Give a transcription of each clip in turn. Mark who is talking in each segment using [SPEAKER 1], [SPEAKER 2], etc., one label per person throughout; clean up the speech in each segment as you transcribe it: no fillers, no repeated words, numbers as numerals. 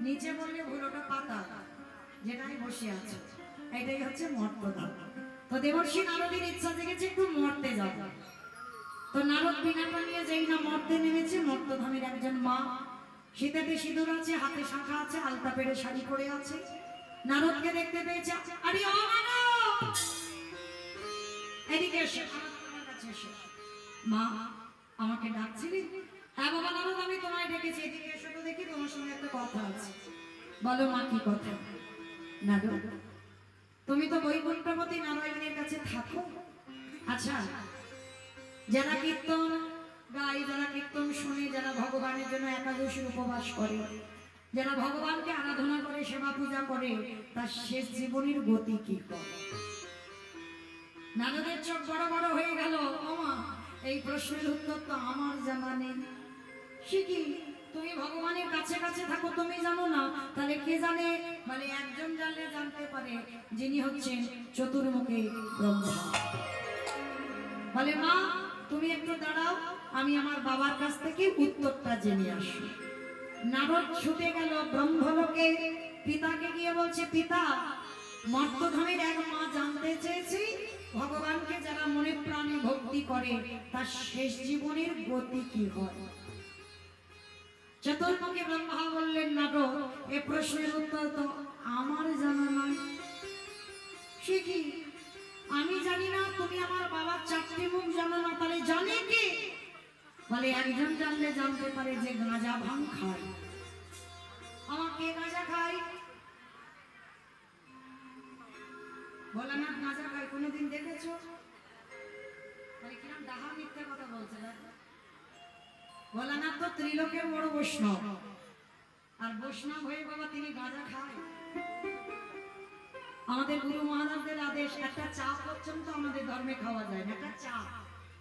[SPEAKER 1] নিচে বললে ভুল, ওটা পাতা যেটাই বসে আছে, এটাই হচ্ছে মর্তধাম। তো দেবর্ষি নারদের ইচ্ছা জেগেছে একটু মর্তে যাব। তো নারদ বিনাটা নিয়ে যেই না মর্তে নেমেছে, মর্তধামের একজন মা, শীতেতে সিঁদুর আছে, হাতে শাখা আছে, আলতা পেড়ে শাড়ি পরে আছে। নারদকে দেখতে পেয়েছে, আরে ও মানব, এদিকে এসে, আমার কাছে এসে। মা আমাকে ডাকছিলি? হ্যাঁ বাবা নারদ, আমি তোমায় ডেকেছি, এদিকে এসে তো দেখি তোমার সঙ্গে একটা কথা আছে। বলো মা, কি কথা? নারদ, তুমি তো বৈকুণ্ঠপতি নারায়ণের কাছে থাকো। আচ্ছা, যারা কীর্তন গাই, যারা কীর্তন শুনে, যারা ভগবানের জন্য একাদশীর উপবাস করে, যারা ভগবানকে আরাধনা করে, সেবা পূজা করে, তার শেষ জীবনের গতি কি করে? নারদের চোখ বড় বড় হয়ে গেল। ও মা, এই প্রশ্নের উত্তর তো আমার জানা নেই। সে কি, তুমি ভগবানের কাছে কাছে থাকো, তুমি জানো না? তাহলে কে জানে? মানে একজন জানলে জানতে পারে, যিনি হচ্ছেন চতুর্মুখী ব্রহ্মা। বলে মা তুমি একটু দাঁড়াও, আমি আমার বাবার কাছ থেকে উত্তরটা জেনে আসি। নারদ ছুটে গেল ব্রহ্মলোকে, পিতাকে গিয়ে বলছে, পিতা মর্তধামের এক মা জানতে চেয়েছি, ভগবানকে যারা মনে প্রাণে ভক্তি করে, তার শেষ জীবনের গতি কি হয়? চতুর্মুখী ব্রহ্মা বললেন, নারদ এ প্রশ্নের উত্তর তো আমার জানা নাই। সে কি, আমি জানি না? তুমি আমার বাবার চারটি মুখ জানো না, তাহলে জানে কি? বলে একজন জানলে জানতে পারে, যে গাঁজা ভাং খায়। আমার কে গাঁজা খায়? ভোলানাথ গাঁজা খায়, কোনোদিন দেখেছো? মানে কিরম ডাহা মিথ্যে কথা বলছে না? ভোলানাথ তো ত্রিলোকের বড় বৈষ্ণব, আর বৈষ্ণব হয়ে বাবা তিনি গাঁজা খায়? আমাদের গুরু মহারাজদের আদেশ, একটা চা পর্যন্ত আমাদের ধর্মে খাওয়া যায় না। একটা চা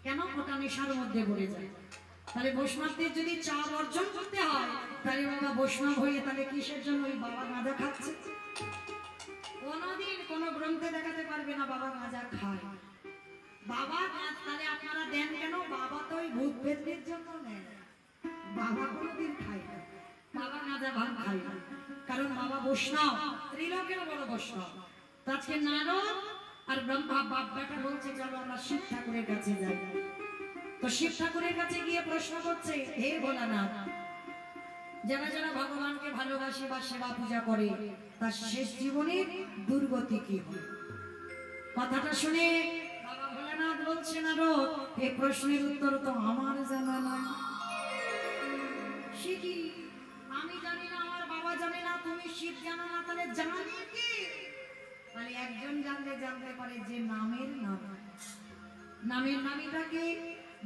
[SPEAKER 1] কেন? ওটা নেশার মধ্যে পড়ে যায়। তাহলে বৈষ্ণবদের যদি চা বর্জন করতে হয়, তাহলে বাবা বৈষ্ণব হয়ে তাহলে কিসের জন্য ওই বাবা গাঁজা খাচ্ছে? কোনোদিন কোনো গ্রন্থে দেখাতে পারবে না বাবা গাঁজা খায়। বাবা তাহলে আপনারা দেন কেন? বাবা তো ওই ভূত প্রেতের জন্য নেন, বাবা কোনোদিন খায় না, বাবা গাঁজা ভাং খায় না, কারণ বাবা বৈষ্ণব, ত্রিলোকের বড় বৈষ্ণব। আজকে নারদ আর ব্রহ্মা বাপ বেটা বলছে, চলো আমরা শিব ঠাকুরের কাছে যাই। তো শিব ঠাকুরের কাছে গিয়ে প্রশ্ন করছে, হে ভোলানাথ, যারা যারা ভগবানকে ভালোবাসে বা সেবা পূজা করে, তার শেষ জীবনের দুর্গতি কি হয়? কথাটা শুনে বাবা ভোলানাথ বলছে, নারদ এই প্রশ্নের উত্তর তো আমার জানা নাই। সে কি, আমি জানি না, আমার বাবা জানে না, তুমি শিব জানো না, তাহলে জানি কি? মানে একজন জানলে জানতে পারে, যে নামের নাম। নামের নামীটাকে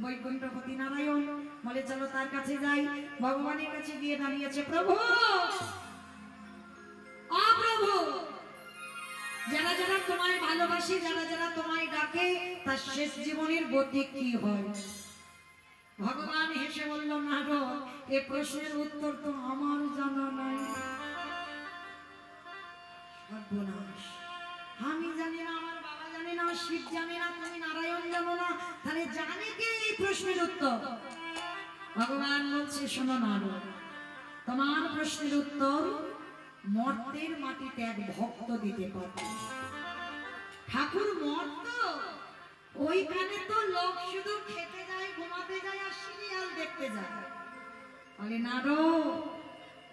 [SPEAKER 1] বৈকুণ্ঠপতি নারায়ণ। বলে চলো তার কাছে যাই। ভগবানের কাছে গিয়ে দাঁড়িয়েছে, প্রভু প্রভু, যারা যারা তোমায় ভালোবাসে, যারা যারা তোমায় ডাকে, তার শেষ জীবনের গতি কি হয়? ভগবান হেসে বলল, নারদ এ প্রশ্নের উত্তর তো আমার জানা নাই। সর্বনাশ, আমি জানি না, আমার বাবা জানে না, শিব জানে না, তুমি নারায়ণ জানো না, তাহলে জানে কে এই প্রশ্নের উত্তর? ভগবান বলছে, শোনো নারদ, তোমার প্রশ্নের উত্তর মর্তের মাটিতে এক ভক্ত দিতে পারবে। ঠাকুর মর্ত, ওইখানে তো লোক শুধু খেতে যায়, ঘুমাতে যায়, আর সিরিয়াল দেখতে যায়। বলে নারদ,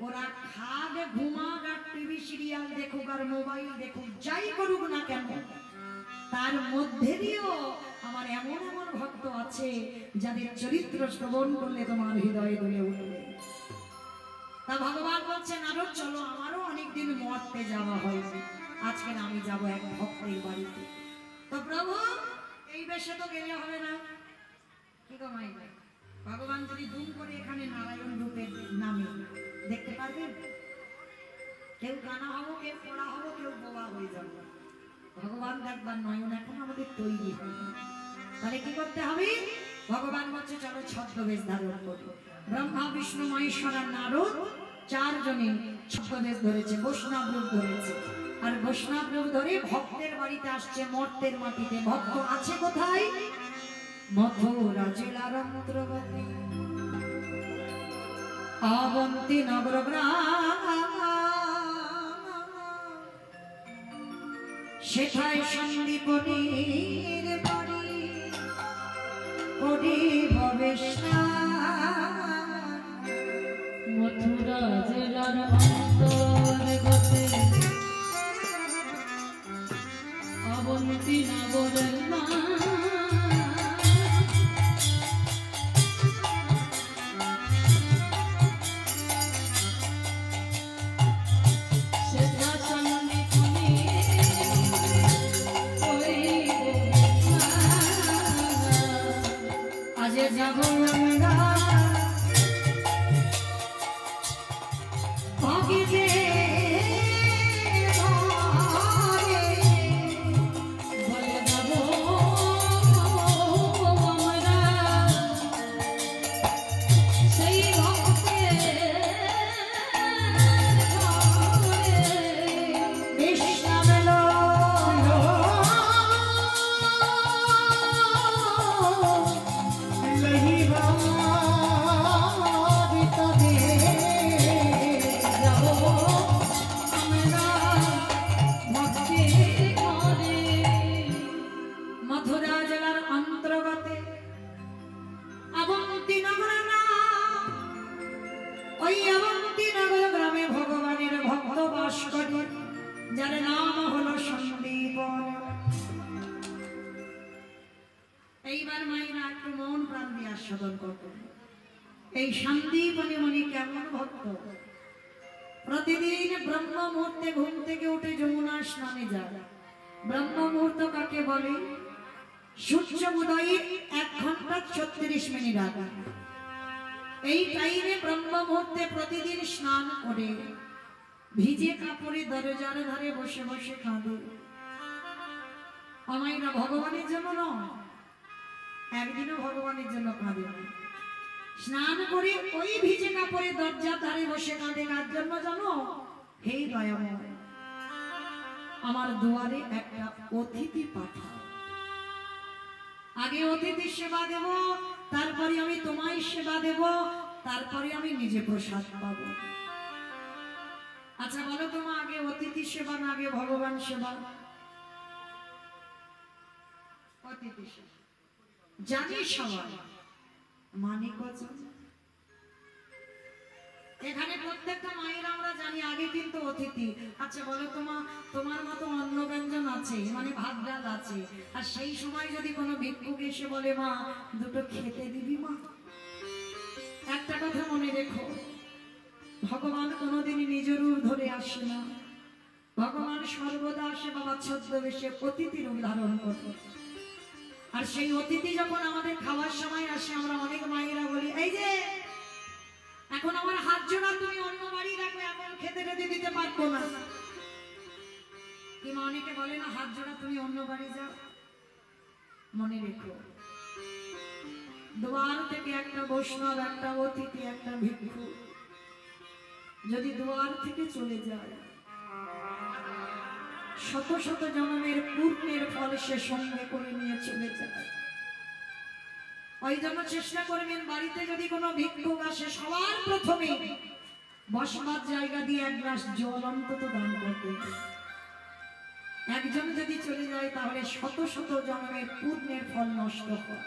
[SPEAKER 1] ওরা খাক, ঘুমাক, আর টিভি সিরিয়াল দেখুক, আর মোবাইল দেখুক, যাই করুক না কেন, তার মধ্যে দিয়েও আমার এমন এমন ভক্ত আছে, যাদের চরিত্র শ্রবণ করলে তোমার হৃদয়ে দুলে উঠবে। তা ভগবান বলছে, নারদ চলো, আমারও অনেকদিন মর্তে যাওয়া হয়নি, আজকে আমি যাব এক ভক্তের বাড়িতে। তো প্রভু এই বেশে তো গেলে হবে না, কি গো মাই ভাই, ভগবান যদি দুম করে এখানে নারায়ণ রূপে নামে, দেখতে পারবেন? কেউ কানা হবো, কেউ পড়া হবো, কেউ বোবা হয়ে যাবো, ভগবান দেখবার নয়ন এখন আমাদের তৈরি হয়নি। তাহলে কি করতে হবে? ভগবান বলছে চলো ছদ্মবেশ ধারণ করি। ব্রহ্মা বিষ্ণু মহেশ্বর আর নারদ চারজনে ছদ্মবেশ ধরেছে, বৈষ্ণব রূপ ধরেছে, আর বৈষ্ণব রূপ ধরে ভক্তের বাড়িতে আসছে, মর্তের মাটিতে। ভক্ত আছে কোথায়? মথুরা জেলার অন্তর্গত অবন্তী নগর গ্রাম। সেথায় সন্দীপনীর বাড়ি করিব বেশনান।
[SPEAKER 2] মথুরা জেলার অন্তর্গতে অবন্তী নগরের মা
[SPEAKER 1] যাব আমরা ভগিতে
[SPEAKER 2] বলে যাব আমরা সেই ভক্তের
[SPEAKER 1] মথুরা জেলার অন্তর্গতে অবন্তী নগর নাম। ওই অবন্তী নগর গ্রামে ভগবানের ভক্ত বাস করে, যার নাম হলো সন্দীপন। এইবার মায়েরা একটু মন প্রাণ দিয়ে আস্বাদন করবেন এই সন্দীপনী মনি কেমন ভক্ত। প্রতিদিন ব্রহ্ম মুহূর্তে ঘুম থেকে উঠে যমুনা স্নানে যায়। ব্রহ্ম মুহূর্ত কাকে বলে? সূর্য উদয়ের 1 ঘন্টা 36 মিনিট আগে। এই টাইমে ব্রহ্ম মুহূর্তে প্রতিদিন স্নান করে ভিজে কাপড়ে দরজার ধারে বসে বসে কাঁদে। আমায়রা ভগবানের জন্য নয়, একদিনও ভগবানের জন্য কাঁদে না। স্নান করে ওই ভিজে কাপড়ে দরজার ধারে বসে কাঁদে কার জন্য জানো? হে দয়াময়, আমার দুয়ারে একটা অতিথি পাঠাও। আগে অতিথি সেবা দেব, তারপরে আমি তোমায় সেবা দেব, তারপরে আমি নিজে প্রসাদ পাবো। আচ্ছা বলো তোমার আগে অতিথি সেবা না আগে ভগবান সেবা? অতিথি সেবা জানি সবাই, মানে কত? এখানে প্রত্যেকটা মায়ের আমরা জানি আগে কিন্তু অতিথি। আচ্ছা বলো তোমার মতো অন্ন ব্যঞ্জন আছে, মানে ভাত ডাল আছে, আর সেই সময় যদি কোনো ভিক্ষুক এসে বলে মা দুটো খেতে দিবি মা, একটা কথা মনে রেখো, ভগবান কোনোদিনই নিজ রূপ ধরে আসে না। ভগবান সর্বদা আসে বাবা ছদ্মবেশে অতিথি রূপ ধারণ করে। আর সেই অতিথি যখন আমাদের খাওয়ার সময় আসে, আমরা অনেক মায়েরা বলি এই যে এখন আমার হাত জোড়া, তুমি অন্য বাড়ি রাখো, এখন খেতে টেতে দিতে পারবো না। কিংবা অনেকে বলে না হাত জোড়া তুমি অন্য বাড়ি যাও। মনে রেখো, দুয়ার থেকে একটা বৈষ্ণব, একটা অতিথি, একটা ভিক্ষু যদি দুয়ার থেকে চলে যায়, শত শত জন্মের পূর্ণের ফল সে সঙ্গে করে নিয়ে চলে যায়। ওই জন্য চেষ্টা করবেন বাড়িতে যদি কোনো ভিক্ষুক আসে সবার প্রথমে বসবার জায়গা দিয়ে 1 গ্লাস জল অন্তত দান করতে। একজন যদি চলে যায় তাহলে শত শত জন্মের পূর্ণের ফল নষ্ট হয়।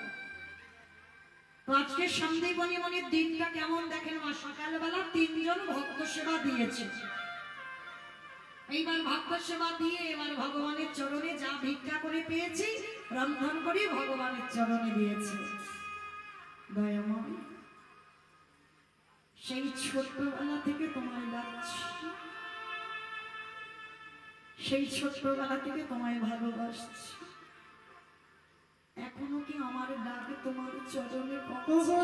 [SPEAKER 1] তো আজকে সন্দীপনী মনির দিনটা কেমন দেখেন মা। সকালবেলা 3 জন ভক্ত সেবা দিয়েছে। এইবার ভক্ত সেবা দিয়ে এবার ভগবানের চরণে যা ভিক্ষা করে পেয়েছি রন্ধন করে ভগবানের চরণে দিয়েছে। দয়াময়, সেই ছোট্টবেলা থেকে তোমায় ডাকছি, সেই ছোট্টবেলা থেকে তোমায় ভালোবাসছি, এখনো কি আমার ডাক তোমার চরণে পৌঁছে?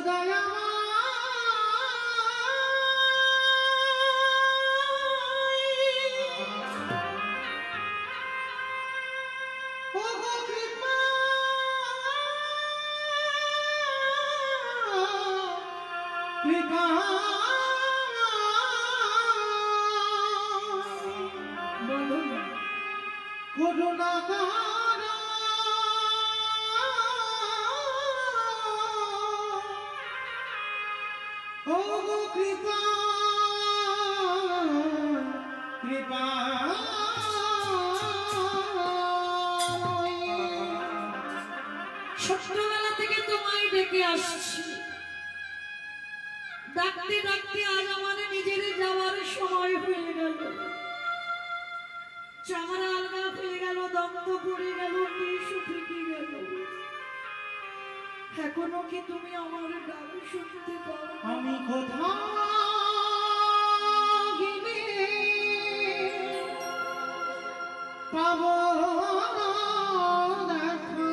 [SPEAKER 1] ছোট্টবেলা থেকে তোমায় ডেকে আসছি, ডাকতে ডাকতে আজ আমার নিজের যাওয়ার সময় হয়ে গেল। চামড়া আলগা হয়ে গেল, দন্ত পড়ে গেল, শুকিয়ে গেল। এখনো কি তুমি আমার ডাক শুনতে পাও?
[SPEAKER 3] আমি কোথাও গেলে পাবো দেখা,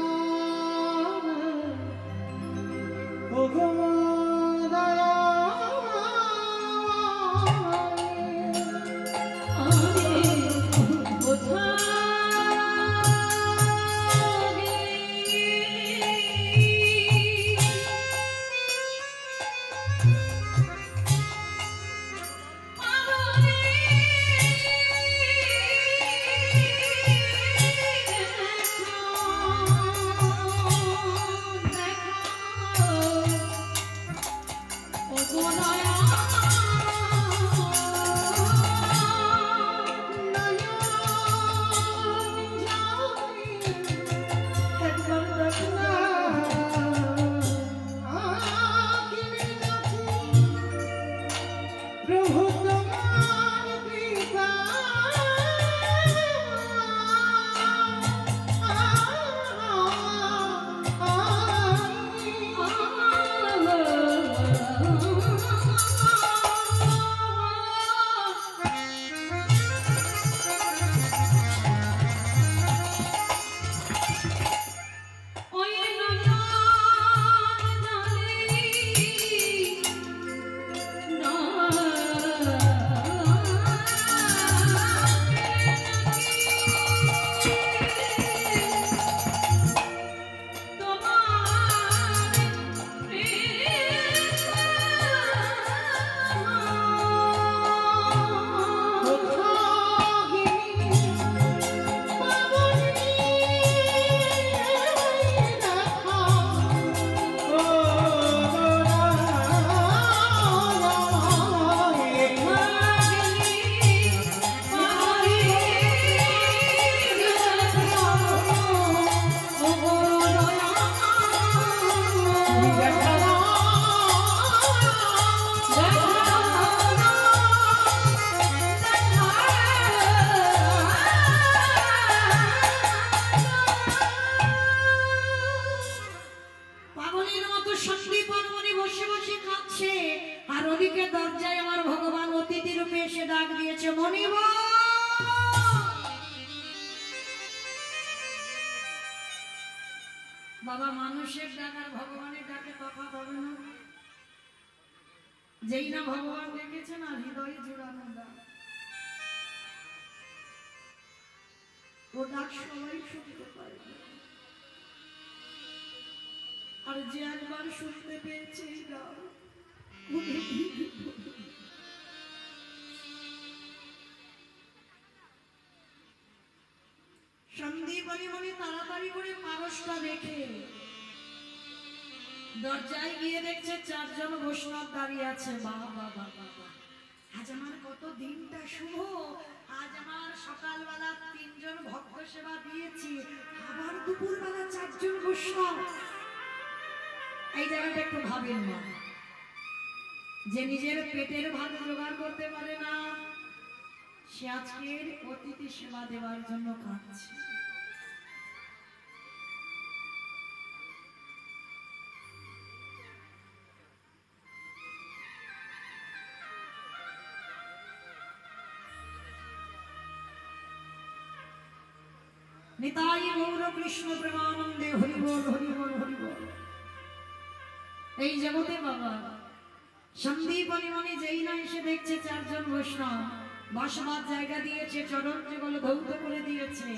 [SPEAKER 3] ওগো দয়াময়।
[SPEAKER 1] বাবা, মানুষের ডাক আর ভগবানের ডাকে তফাৎ হবে না? যেই না ভগবান ডেকেছেন আর হৃদয়ে জোড়ানো ডাক, ও ডাক সবাই শুনতে পারে। আর যে একবার শুনতে পেয়েছে এই ডাক, সন্দীপনী মনে তাড়াতাড়ি করে পারসটা দেখে দরজায় গিয়ে দেখছে চারজন বৈষ্ণব দাঁড়িয়ে আছে। বাবা বাবা বাবা, আজ আমার কত দিনটা শুভ। আজ আমার সকালবেলা 3 জন ভক্ত সেবা দিয়েছি, আবার দুপুরবেলা 4 জন বৈষ্ণব। এই জায়গাটা একটু ভাবেন না, যে নিজের পেটের ভাত জোগাড় করতে পারে না, সে আজকের অতিথি সেবা দেওয়ার জন্য কাঁদছে। নিতাই গৌর কৃষ্ণ প্রেমানন্দে হরি বল হরি বল হরি বল। এই জগতে বাবা সন্দীপনী মনে যেই না এসে দেখছে 4 জন বৈষ্ণব বসবার জায়গা দিয়েছে, চরণ যুগল ধৌত করে দিয়েছে।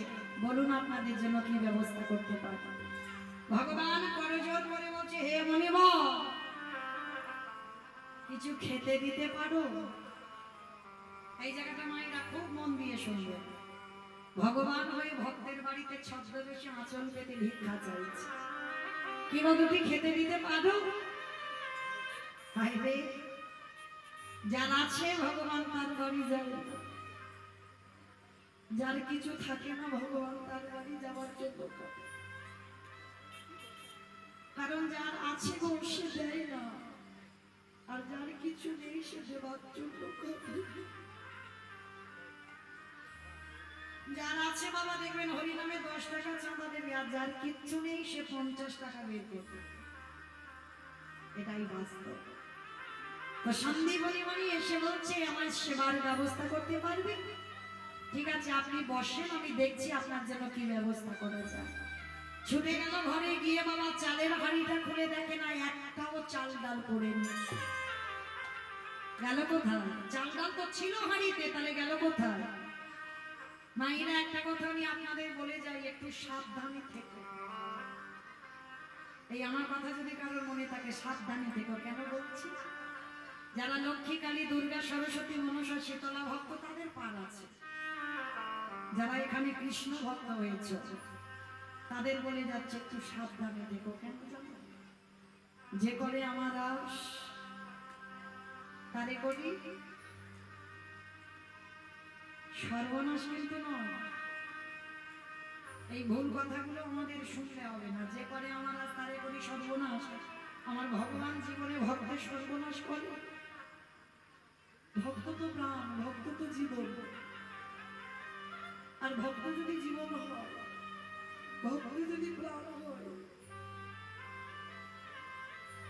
[SPEAKER 1] বলুন আপনাদের জন্য কি ব্যবস্থা করতে পারে? ভগবান করজোর করে বলছে, হে মনিব, কিছু খেতে দিতে পারো? এই জায়গাটা মায়েরা খুব মন দিয়ে শুনবে। ভগবান হয়ে ভক্তের বাড়িতে ছদ্মবেশে আঁচল পেতে ভিক্ষা চাইছে, কি গো দুটি খেতে দিতে পারো? যার আছে ভগবান তার বাড়ি যায়, যার কিছু থাকে না ভগবান তার বাড়ি যাওয়ার জন্য। কারণ যার আছে গো সে দেয় না, আর যার কিছু নেই সে দেবার জন্য করে। যার আছে বাবা দেখবেন হরিনামে 10 টাকা চাঁদা দেবে, আর যার কিচ্ছু নেই সে 50 টাকা বের করবে। এটাই বাস্তব। তো সন্দীপনী এসে বলছে আমার সেবার ব্যবস্থা করতে পারবে? ঠিক আছে আপনি বসেন, আমি দেখছি আপনার জন্য কি ব্যবস্থা করা যায়। ছুটে গেল ঘরে, গিয়ে বাবা চালের হাঁড়িটা খুলে দেখে না একটাও চাল ডাল পড়েনি। গেল কোথায়? চাল ডাল তো ছিল হাঁড়িতে, তাহলে গেল কোথায়? মায়েরা একটা কথা আমি আপনাদের বলে যাই, একটু সাবধানে থেকো। এই আমার কথা যদি কারোর মনে থাকে, সাবধানে থেকো। কেন বলছি? যারা লক্ষ্মী, কালী, দুর্গা, সরস্বতী, মনসা, শীতলা ভক্ত তাদের পার আছে। যারা এখানে কৃষ্ণ ভক্ত হয়েছে তাদের বলে যাচ্ছে একটু সাবধানে দেখো। কেন জানো? যে করে আমার আস তারে করি সর্বনাশ কিন্তু নয়। এই ভুল কথাগুলো আমাদের শুনতে হবে না। যে করে আমার আজ তারে করি সর্বনাশ, আমার ভগবান জীবনে ভক্তের সর্বনাশ করে? ভক্ত তো প্রাণ, ভক্ত তো জীবন। আর ভক্ত যদি জীবন হয়, ভক্ত যদি প্রাণ হয়,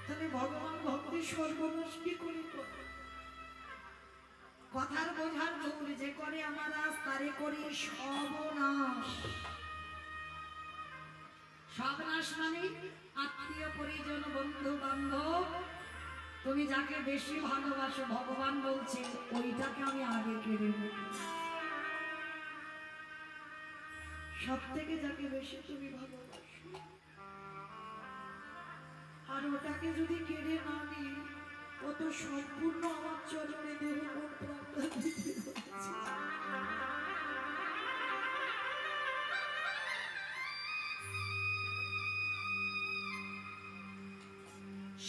[SPEAKER 1] তাহলে ভগবান ভক্তের সর্বনাশ কি করে করে? কথার বোঝার ভুল। যে করে আমার আজ তারে করি সর্বনাশ। সর্বনাশ মানে আত্মীয় পরিজন, বন্ধু বান্ধব, তুমি যাকে বেশি ভালোবাসো, ভগবান বলছে ওইটাকে আমি আগে কেড়ে নেব। সব থেকে যাকে বেশি তুমি ভালোবাসো, আর ওটাকে যদি কেড়ে না নিই, ও তো সম্পূর্ণ আমার চরণে দেহ মন প্রাণটা দিতে হচ্ছে।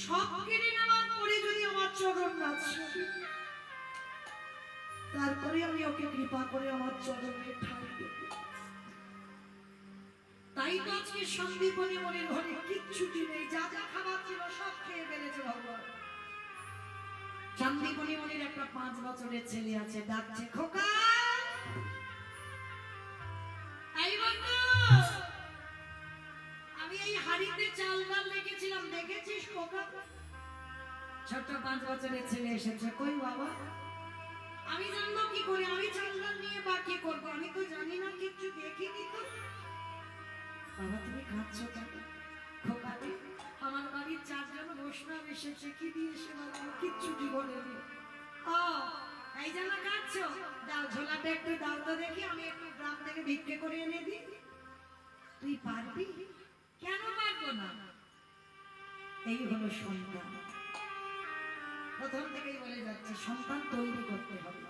[SPEAKER 1] সব কেড়ে নেওয়ার পরে যদি আমার চরণ না ছুটে, তারপরে আমি ওকে কৃপা করে আমার চরণে ঠাঁই দেব। তাই তো আজকে সন্দীপনী মনের ঘরে কিচ্ছুটি নেই, যা যা খাবার ছিল সব খেয়ে ফেলেছে ভগবান। সন্দীপনী মনির একটা 5 বছরের ছেলে আছে, ডাকছে খোকা। এই বন্ধু, আমি এই হাড়িতে চাল ডাল রেখেছিলাম, দেখেছিস খোকা? ছোট্ট 5 বছরের ছেলে এসেছে। কই বাবা? আমি জানবো কি করে? আমি চাল ডাল নিয়ে বাকি করবো? আমি তো জানি না, কিচ্ছু দেখিনি তো। বাবা তুমি কাঁদছো কেন? খোকা রে, আমার বাড়ির 4 জন বৈষ্ণব এসেছে, কি দিয়ে সেবা করবো? কিচ্ছু জীবনে নেই। ও এই জন্য কাঁদছো? দাও ঝোলাটা একটু দাও তো দেখি, আমি একটু গ্রাম থেকে ভিক্ষে করে এনে দিই। তুই পারবি? কেন পারবো না? এই হলো সন্তান। প্রথম থেকেই বলে যাচ্ছে সন্তান তৈরি করতে হবে।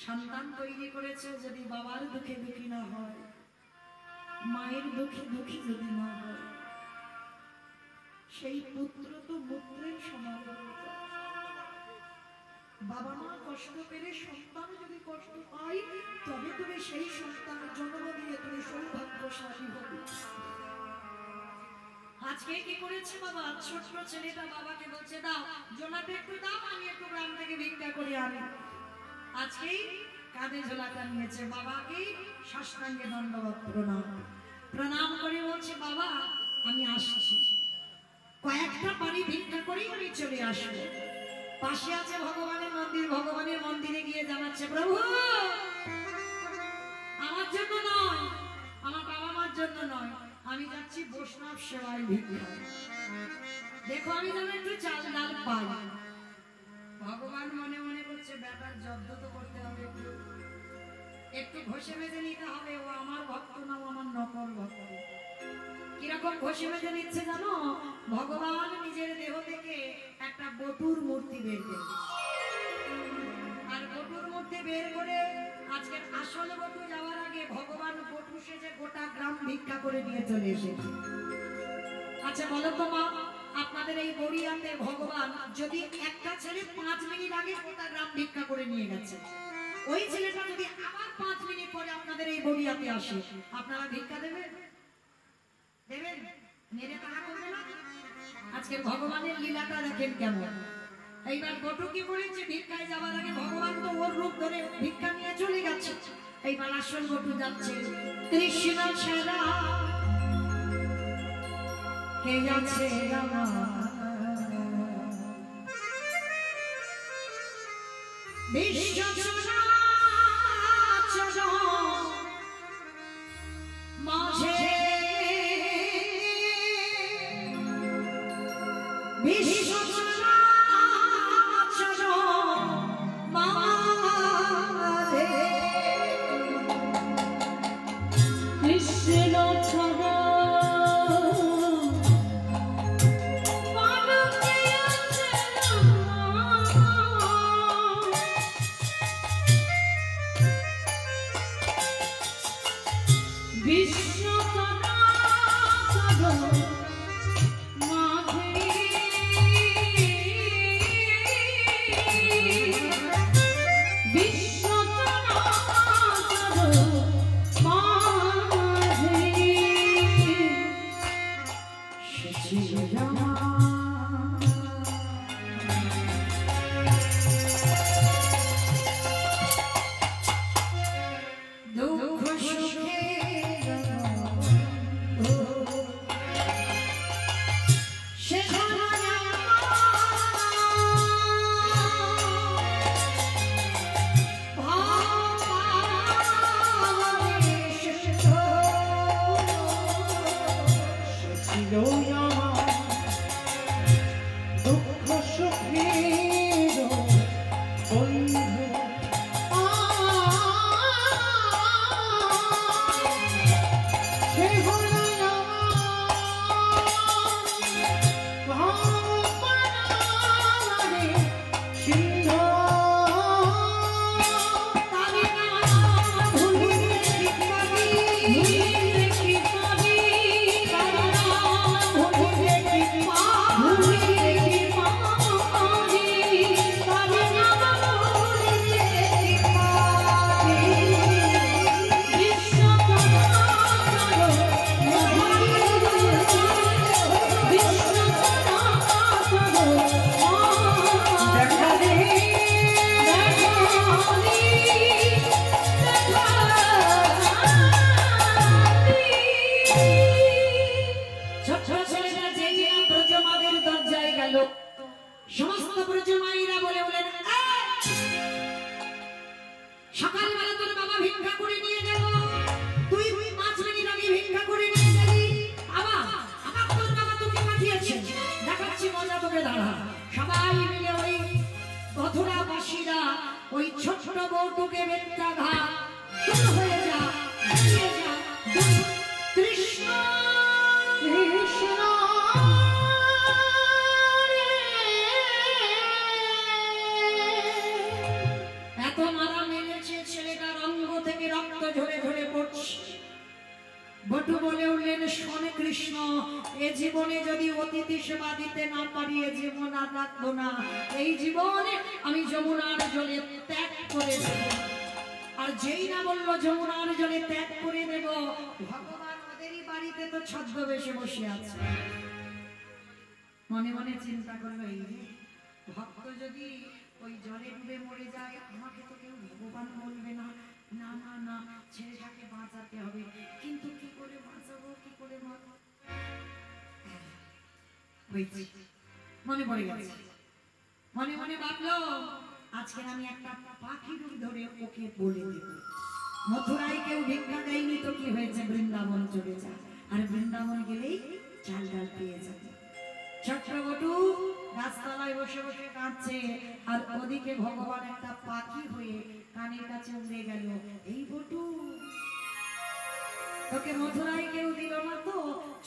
[SPEAKER 1] সন্তান তৈরি করেছে যদি বাবার দুঃখে দুঃখী না হয়, মায়ের দুঃখে দুঃখী যদি না হয়, সেই পুত্র তো পুত্রের সমান হয়ে যায়। বাবা মা কষ্ট পেলে সন্তান যদি কষ্ট পায়, তবে তুমি সেই সন্তানের জন্ম দিয়ে তুমি সৌভাগ্যশালী হবে। আজকে কি করেছে বাবা? ছোট্ট ছেলেটা বাবাকে বলছে দাও ঝোলাটা একটু দাও, আমি একটু গ্রাম থেকে ভিক্ষা করে আনি। আজকেই কাঁধে ঝোলাটা নিয়েছে, বাবাকে সাষ্টাঙ্গে দণ্ডবত প্রণাম। প্রণাম করে বলছে বাবা আমি আসছি, কয়েকটা বাড়ি ভিক্ষা করেই আমি চলে আসবো। পাশে আছে ভগবানের মন্দির, ভগবানের মন্দিরে গিয়ে জানাচ্ছে প্রভু আমার জন্য নয়, আমার বাবা মার জন্য নয়, আমি যাচ্ছি বৈষ্ণব সেবায় ভিক্ষা। দেখো আমি যেন একটু চাল ডাল পাই। ভগবান মনে মনে করছে ব্যাপার জব্দ তো করতে হবে, একটু ঘষে মেজে নিতে হবে। ও আমার ভক্ত না, আমার নকল ভক্ত। কিরকম ঘষে মেজে নিচ্ছে জানো? ভগবান নিজের দেহ থেকে একটা বটুর মূর্তি বের করে, আর বটুর মূর্তি বের করে আজকে আসল বটু যাওয়ার আগে ভগবান বটু সেজে গোটা গ্রাম ভিক্ষা করে নিয়ে চলে এসেছে। আচ্ছা বলো তো মা, আপনাদের এই গড়িয়াতে ভগবান যদি একটা ছেলে 5 মিনিট আগে গোটা গ্রাম ভিক্ষা করে নিয়ে গেছে, ওই ছেলেটা যদি আবার 5 মিনিট পরে আপনাদের এই গড়িয়াতে আসে, আপনারা ভিক্ষা দেবেন? দেবেন? মেরে তাহা করবে না। আজকে ভগবানের লীলাটা দেখেন কেমন। এইবার বটু কি করেছে, ভিক্ষায় যাওয়ার আগে ভগবান তো ওর রূপ ধরে ভিক্ষা নিয়ে চলে গেছে। এইবার আসল বটু যাচ্ছে, কৃষ্ণ ছাড়া কে যাচ্ছে বিশ্ব মাঝে বিশ্ব
[SPEAKER 2] কৃষ্ণ ছাড়া পালকে আছে না। বিশ্ব চরাচর মাঝে বিশ্ব চরাচর মাঝে
[SPEAKER 1] দুঃখ সুখে
[SPEAKER 3] ছিল আমার দুঃখ সুখের বন্ধু। সে হলো আমার ভাবনারে সিন্ধু।
[SPEAKER 1] সমস্ত ব্রজমাইরা বলে বলেন, সকালবেলা তোর বাবা ভিক্ষা করে নিয়ে গেল, তুই 5 মিনিট আগে ভিক্ষা করে নিয়ে গেলি, আবার তোর বাবা তোকে পাঠিয়েছে, দেখাচ্ছি মজা তোকে দাঁড়া। সবাই মিলে ওই মথুরাবাসীরা ওই ছোট বউটুকে বেত্রাঘাত দূর হয়ে যা, বেরিয়ে যা, কৃষ্ণ
[SPEAKER 3] কৃষ্ণ
[SPEAKER 1] এত মারা মেরেছে, ছেলেটার অঙ্গ থেকে রক্ত ঝরে ঝরে পড়ছে। বটু বলে উঠলেন, শোনে কৃষ্ণ, এ জীবনে যদি অতিথি সেবা দিতে না পারি এ জীবন আর রাখবো না। এই জীবনে আমি যমুনার জলে ত্যাগ করে দেব। আর যেই না বললো যমুনার জলে ত্যাগ করে দেব, ভগবান ওদেরই বাড়িতে তো ছদ্মবেশে বসে আছে। মনে মনে চিন্তা করলো, এই রে, ভক্ত যদি ওই জলে ডুবে মরে যায়, আমাকে তো কেউ ভগবান বলবে না। না না না, ছেলেটাকে বাঁচাতে হবে, কিন্তু কি করে বাঁচাবো, কি করে মনে পড়ে গেছে। মনে মনে ভাবলো, আজকে আমি একটা পাখি রূপ ধরে ওকে বলে দেব, মথুরায় কেউ ভিক্ষা দেয়নি তো কি হয়েছে, বৃন্দাবন চলে যায়, আর বৃন্দাবন গেলেই চাল ডাল পেয়ে যাবে। চক্রবটু গাছতলায় বসে বসে কাঁদছে, আর ওদিকে ভগবান একটা পাখি হয়ে কানের কাছে উড়ে গেল। এই বটু, তোকে মথুরায় কেউ দিল না তো,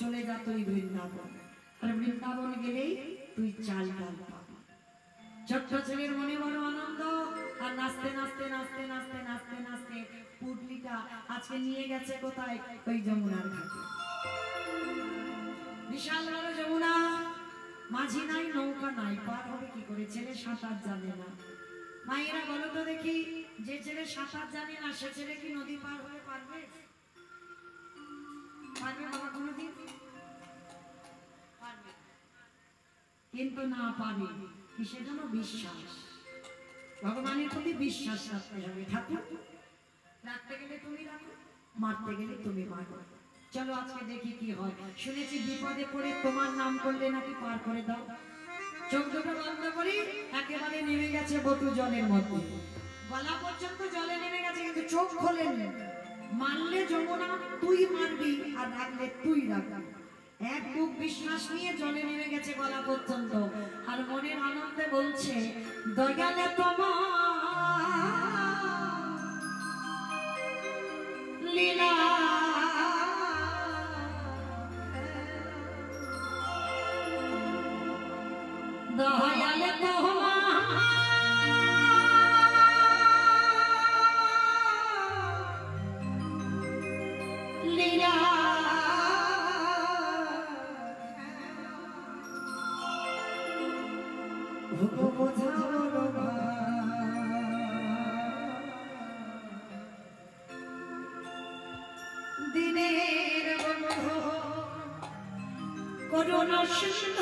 [SPEAKER 1] চলে যা তুই বৃন্দাবন, আর বৃন্দাবন গেলেই তুই চাল ডাল পাবি। ছোট্ট ছেলের মনে বড় আনন্দ, আর নাচতে নাচতে নাচতে নাচতে নাচতে নাচতে পুটলিটা আজকে নিয়ে গেছে কোথায়, ওই যমুনার ঘাটে। বিশাল বড় যমুনা, মাঝি নাই, নৌকা নাই, পার হবে কি করে, ছেলে সাঁতার জানে না। মায়েরা বলো তো দেখি, যে ছেলে সাঁতার জানে না সে ছেলে কি নদী পার হয়ে পারবে? পারবে বাবা কোনোদিন? কিন্তু না পারে কিসের জন্য? বিশ্বাস। ভগবানের প্রতি বিশ্বাস রাখতে হবে। ঠাকুর রাখতে গেলে তুমি রাখো, মারতে গেলে তুমি মারো। চলো আজকে দেখি কি হয়। শুনেছি বিপদে পড়ে তোমার নাম করলে নাকি পার করে দাও। চোখ দুটো বন্ধ করি, একেবারে নেমে গেছে বটু জলের মধ্যে, গলা পর্যন্ত জলে নেমে গেছে, কিন্তু চোখ খোলেন। মারলে যমুনা তুই মারবি, আর রাখলে তুই রাখবি। এক বুক বিশ্বাস নিয়ে জলে নেমে গেছে গলা পর্যন্ত, আর মনের আনন্দে বলছে দয়ালে তোমার লীলা দয়ালে তোমার লীলা দিনের বন্ধু করুণা সিন্ধু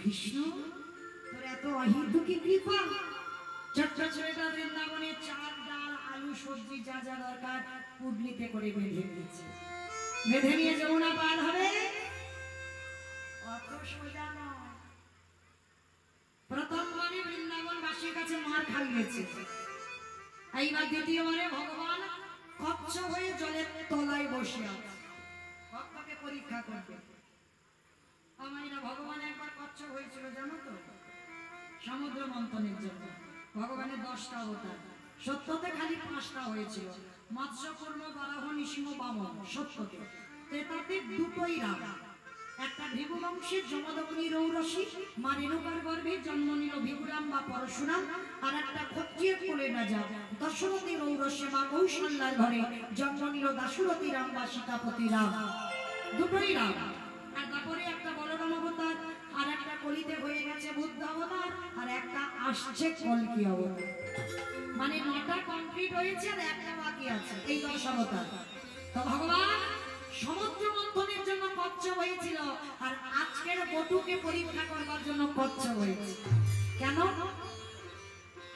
[SPEAKER 1] কৃষ্ণ তোর এত অহিতুকি কৃপা। ছোট্ট ছেলেটা বৃন্দাবনে চাল ডাল আলু সবজি যা যা দরকার পুডলিতে করে বেঁধে দিয়েছে। বেঁধে নিয়ে যমুনা পার হবে, অত সোজা নয়। প্রথমবারে বৃন্দাবনবাসীর কাছে মার খাইয়েছে, এইবার দ্বিতীয়বারে ভগবান কচ্ছ হয়ে জলের তলায় বসে আছে, ভক্তকে পরীক্ষা করবে। আমাইরা ভগবান একবার কচ্ছ হয়েছিল জানো তো, সমুদ্র মন্থনের জন্য। ভগবানের 10টা অবতার, সত্যতে খালি 5টা হয়েছিল, মৎস্য কুর্ম বরাহ নৃসিংহ বামন। সত্যতে ত্রেতাতে 2টোই রাম, একটা ভৃগু বংশের যমদগ্নি রৌরসী মা রেণুকার গর্ভে জন্ম নিল ভিগুরাম বা পরশুরাম, আর একটা ক্ষত্রিয় কুলের রাজা দশরথী রৌরসী মা কৌশল্যার ঘরে জন্ম নিল দাশরথী রাম বা সীতাপতি রাম, দুটোই রাম। আর তারপরে একটা বলরাম অবতার, আর একটা কলিতে হয়ে গেছে বুদ্ধ অবতার, আর একটা আসছে কলকি অবতার। মানে 9টা কমপ্লিট হয়েছে আর একটা বাকি আছে, এই 10 অবতার। তো ভগবান সমুদ্র মন্থনের জন্য কচ্ছপ হয়েছিল, আর আজকের বটুকে পরীক্ষা করবার জন্য কচ্ছপ হয়েছে। কেন?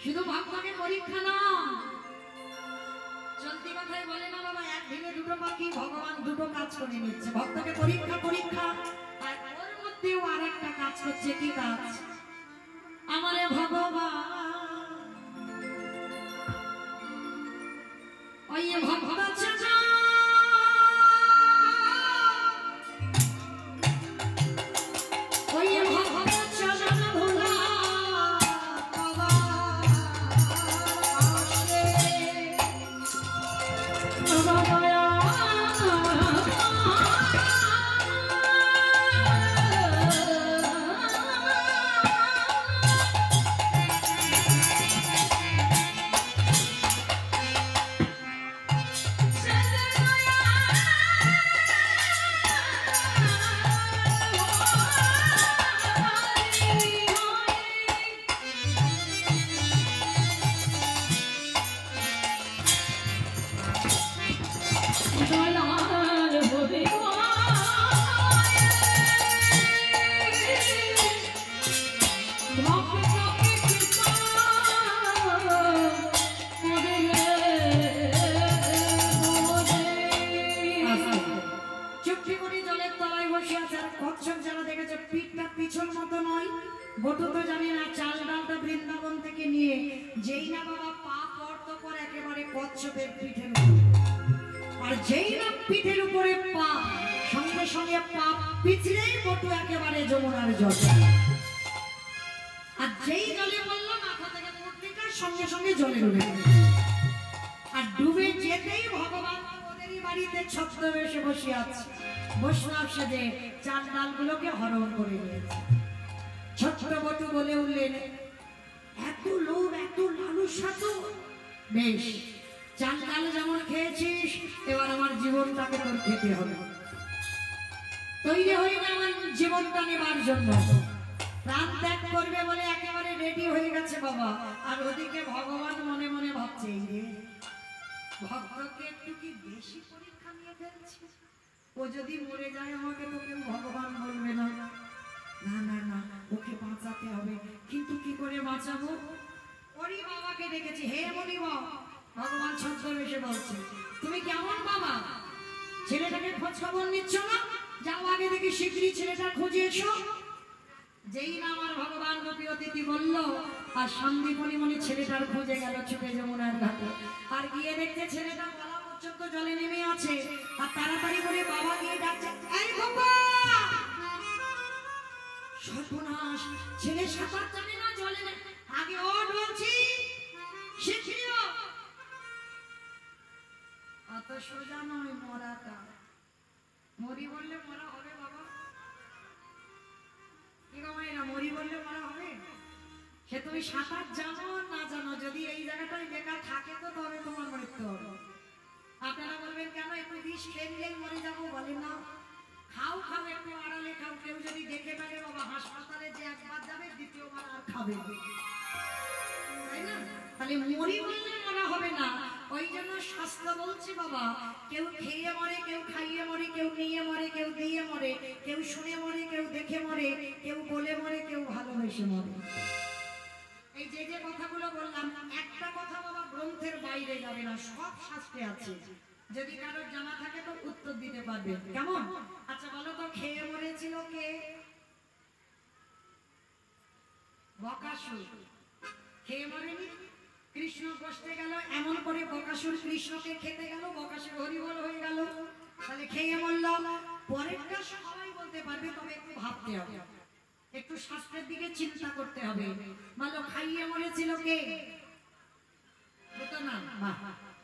[SPEAKER 1] শুধু ভক্তকে পরীক্ষা না, চলতি কথায় বলে না বাবা, এক ঢিলে দুটো পাখি, ভগবান দুটো কাজ করে নিচ্ছে। ভক্তকে পরীক্ষা পরীক্ষা, আর ওর মধ্যেও আর একটা কাজ করছে। কি কাজ? আমারে ভগবান ওই ভক্ত চাচা ওই ভক্ত চাচা ভোলা বাবা আসে বাবা বটু তো জানি না চাল ডালটা বৃন্দাবন থেকে নিয়ে যেই না বাবা পা পড়ত করে একেবারে কচ্ছপের পিঠের উপর, আর যেই না পিঠের উপরে পা, সঙ্গে সঙ্গে পা পিছলেই বটু একেবারে যমুনার জলে। আর যেই জলে বলল মাথা থেকে পড়তিটা সঙ্গে সঙ্গে জলে ডুবে গেল। আর ডুবে যেতেই ভগবান ওদেরই বাড়িতে ছদ্মবেশে বসে আছে, বৈষ্ণব সেজে চাল ডালগুলোকে হরণ করে নিয়েছে। ছোট্ট বটু বলে উঠলেন, এত লোভ এত লালসা তো বেশ, চাল ডাল যেমন খেয়েছিস এবার আমার জীবনটাকে তোর খেতে হবে। তৈরি হয়ে গেল আমার জীবনটা নেবার জন্য, প্রাণ ত্যাগ করবে বলে একেবারে রেডি হয়ে গেছে বাবা। আর ওদিকে ভগবান মনে মনে ভাবছে, ভক্তকে একটু কি বেশি পরীক্ষা নিয়ে ফেলছে, ও যদি মরে যায় আমাকে তো কেউ ভগবান বলবে না। না না না, ওকে বাঁচাতে হবে, কিন্তু কি করে বাঁচাবো? ওরই বাবাকে ডেকেছি, হে মনি বাবা। ভগবান ছদ্মবেশে বলছে, তুমি কেমন বাবা? ছেলেটাকে খোঁজ খবর নিচ্ছ না? যাও আগে দেখি শিগগিরই ছেলেটা খুঁজে এসো। যেই না আমার ভগবান গোপী অতিথি বলল, আর সন্দীপনি মনি ছেলেটার খোঁজে গেল ছুটে যমুনার ঘাটে। আর গিয়ে দেখতে ছেলেটা গলা পর্যন্ত জলে নেমে আছে, আর তাড়াতাড়ি করে বাবা গিয়ে ডাকছে, এই বাবা! সর্বনাশ, ছেলে সাঁতার জানে না, জলে আগে ওঠ বলছি, শিখিয়ে অত সোজা নয় মরাটা। মরি বললে মরা হবে বাবা? কি না, মরি বললে মরা হবে? সে তুমি সাঁতার জানো না জানো, যদি এই জায়গাটায় বেকার থাকে তো তবে তোমার মৃত্যু হবে। আপনারা বলবেন কেন একটু বিষ খেয়ে মরে যাবো? বলে না, খাও খাও, একটু আড়ালে খাও। কেউ যদি দেখে ফেলে বাবা, হাসপাতালে যে একবার যাবে দ্বিতীয়বার আর খাবে, তাই না? তাহলে মরি বললে মরা হবে না। ওই জন্য শাস্ত্র বলছে বাবা, কেউ খেয়ে মরে, কেউ খাইয়ে মরে, কেউ নিয়ে মরে, কেউ দিয়ে মরে, কেউ শুনে মরে, কেউ দেখে মরে, কেউ বলে মরে, কেউ ভালোবেসে মরে। এই যে যে কথাগুলো বললাম, একটা কথা বাবা গ্রন্থের বাইরে যাবে না, সব শাস্ত্রে আছে। যদি কারোর জানা থাকে তো উত্তর দিতে পারবে। কেমন? আচ্ছা বলো তো, খেয়ে মরেছিল কে? বকাসুর। খেয়ে মরেনি? কৃষ্ণ কষ্টে গেল, এমন করে বকাসুর কৃষ্ণকে খেতে গেল, বকাসুর হরিবল হয়ে গেল, তাহলে খেয়ে মরল। পরেরটা সবাই বলতে পারবে, তবে একটু ভাবতে হবে, একটু শাস্ত্রের দিকে চিন্তা করতে হবে। বলো, খাইয়ে মরেছিল কে? পুতনা।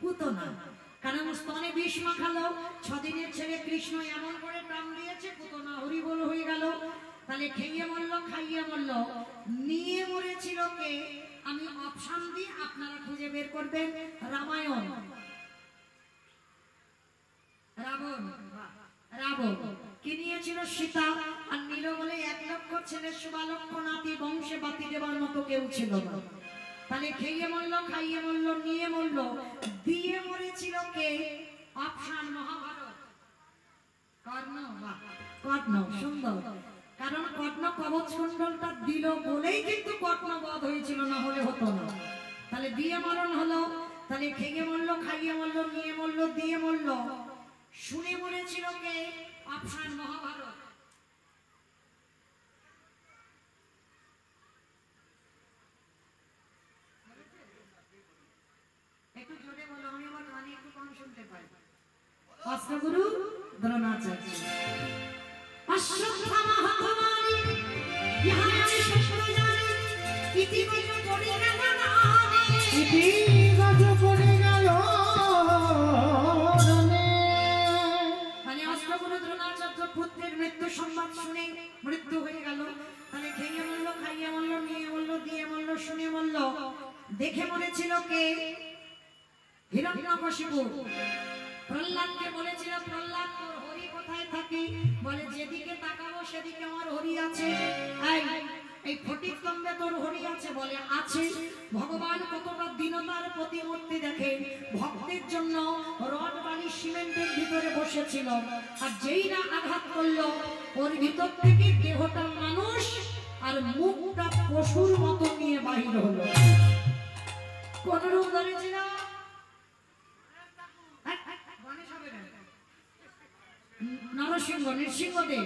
[SPEAKER 1] পুতনা। কারণ স্তনে বিষ মাখালো। 6 দিনের ছেলে কৃষ্ণ এমন করে প্রাণ দিয়েছে, পুতনা হরিবোল হয়ে গেল। তাহলে খেয়ে মরল, খাইয়ে মরল, নিয়ে মরেছিল কে? আমি অপশন দিই, আপনারা খুঁজে বের করবেন। রামায়ণ, রাবণ। রাবণ কি নিয়েছিল? সীতা। আর নীল বলে 1 লক্ষ ছেলে, 1 লক্ষ নাতি, বংশে বাতি দেবার মতো কেউ ছিল না। তাহলে খেয়ে মরল, খাইয়ে মরল, নিয়ে মরল, দিয়ে মরেছিল কে? অপশন মহাভারত। কর্ণ। কর্ণ, সুন্দর। কারণ কর্ণ কবচ কুণ্ডলটা দিল বলেই কিন্তু কর্ণ বধ হয়েছিল, না হলে হতো না। তাহলে দিয়ে মরণ হলো। তাহলে খেয়ে মরল, খাইয়ে মরল, নিয়ে মরল, দিয়ে মরল, শুনে মরেছিল কে? অপশন মহাভারত। একটু জোরে বলো, আমি আমার কানে একটু কম শুনতে পাই। অষ্টগুরু দ্রোণাচার্য। অশ্বত্থামা হতমানি ইহা আমি সত্য জানি, ইতিবাচক পড়ে গেল রানে।
[SPEAKER 3] ইতিবাচক পড়ে গেল রানে।
[SPEAKER 1] মানে অষ্টগুরু দ্রোণাচার্য পুত্রের মৃত্যু সংবাদ শুনে মৃত্যু হয়ে গেল। তাহলে খেয়ে মরল, খাইয়ে মরল, নিয়ে মরল, দিয়ে মরল, শুনে মরল, দেখে মরেছিল কে? হিরণ্যকশিপু। প্রহ্লাদকে বলেছিল, প্রহ্লাদ তোর হরি কোথায় থাকে? বলে যেদিকে তাকাবো সেদিকে আমার হরি আছে। এই ফটিকতম্বে তোর হরি আছে? বলে আছে। ভগবান কতটা দীনতার প্রতিমূর্তি দেখে, ভক্তের জন্য রড বালি সিমেন্টের ভিতরে বসেছিল, আর যেই না আঘাত করলো ওর ভিতর থেকে দেহটা মানুষ আর মুখটা পশুর মতো নিয়ে বাহির হলো। কোন রূপ ধরেছিল? নরসিংহ, নৃসিংহদেব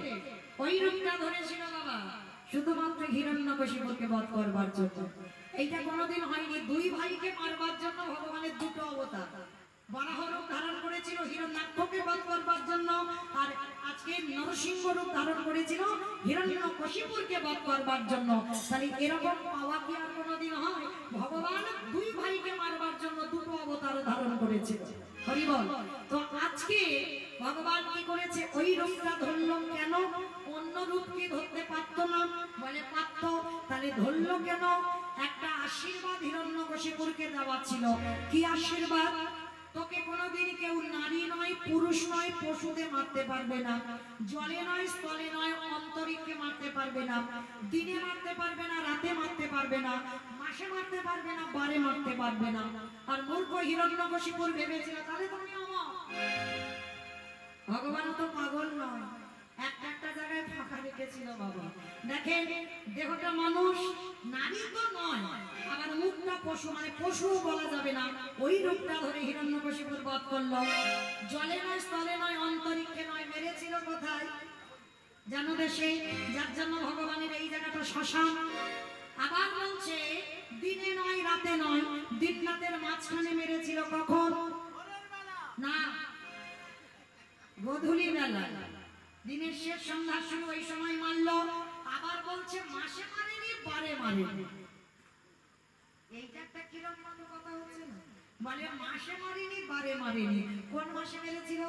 [SPEAKER 1] ওই রূপটা ধরেছিল বাবা, শুধুমাত্র হিরণ্যকশিপুকে বধ করবার জন্য। এইটা কোনোদিন হয়নি। 2 ভাইকে মারবার জন্য ভগবানের 2টো অবতার। বরাহ রূপ ধারণ করেছিল হিরণ্যাক্ষকে বধ করবার জন্য, আর আজকে নরসিংহ রূপ ধারণ করেছিল হিরণ্যকশিপুকে বধ করবার জন্য। তাহলে এরকম পাওয়া কি আর কোনোদিন হয়? ভগবান 2 ভাইকে মারবার জন্য 2টো অবতার ধারণ করেছিল। হরি বল। তো আজকে ভগবান কি করেছে? ওই রূপটা ধরলো কেন? অন্য রূপ কি ধরতে পারত না? বলে পারত। তাহলে ধরলো কেন? একটা আশীর্বাদ হিরণ্যকশিপুরকে দেওয়া ছিল। কি আশীর্বাদ? তোকে কোনোদিন কেউ নারী নয়, পুরুষ নয়, পশুতে মারতে পারবে না, জলে নয়, স্থলে নয়, অন্তরিক্ষে মারতে পারবে না, দিনে মারতে পারবে না, রাতে মারতে পারবে না, মাসে মারতে পারবে না, বারে মারতে পারবে না। আর মূর্খ হিরণ্যকশিপুর ভেবেছিল তাহলে তুমি অমর। ভগবান তো পাগল নয়, একটা জায়গায় ফাঁকা রেখেছিল বাবা। দেখেন দেহটা মানুষ, নারী তো নয়, আবার মুখটা পশু, মানে পশুও বলা যাবে না। ওই রূপটা ধরে হিরণ্যকশিপুর বধ করলো। জলে নয়, স্থলে নয়, অন্তরিক্ষে নয়, মেরেছিল কোথায়? জানো দেশে, যার জন্য ভগবানের এই জায়গাটা শ্মশান। আবার বলছে দিনে নয়, রাতে নয়, দিন রাতের মাঝখানে মেরেছিল। কখন? না, গোধূলি বেলা, দিনের শেষ সন্ধ্যার সময়, ওই সময় মারলো। আবার বলছে মাসে মারেনি, বারে মারেনি। এইটা একটা কিরকম মতো কথা হচ্ছে না? বলে মাসে মারেনি, বারে মারেনি। কোন মাসে মেরেছিল?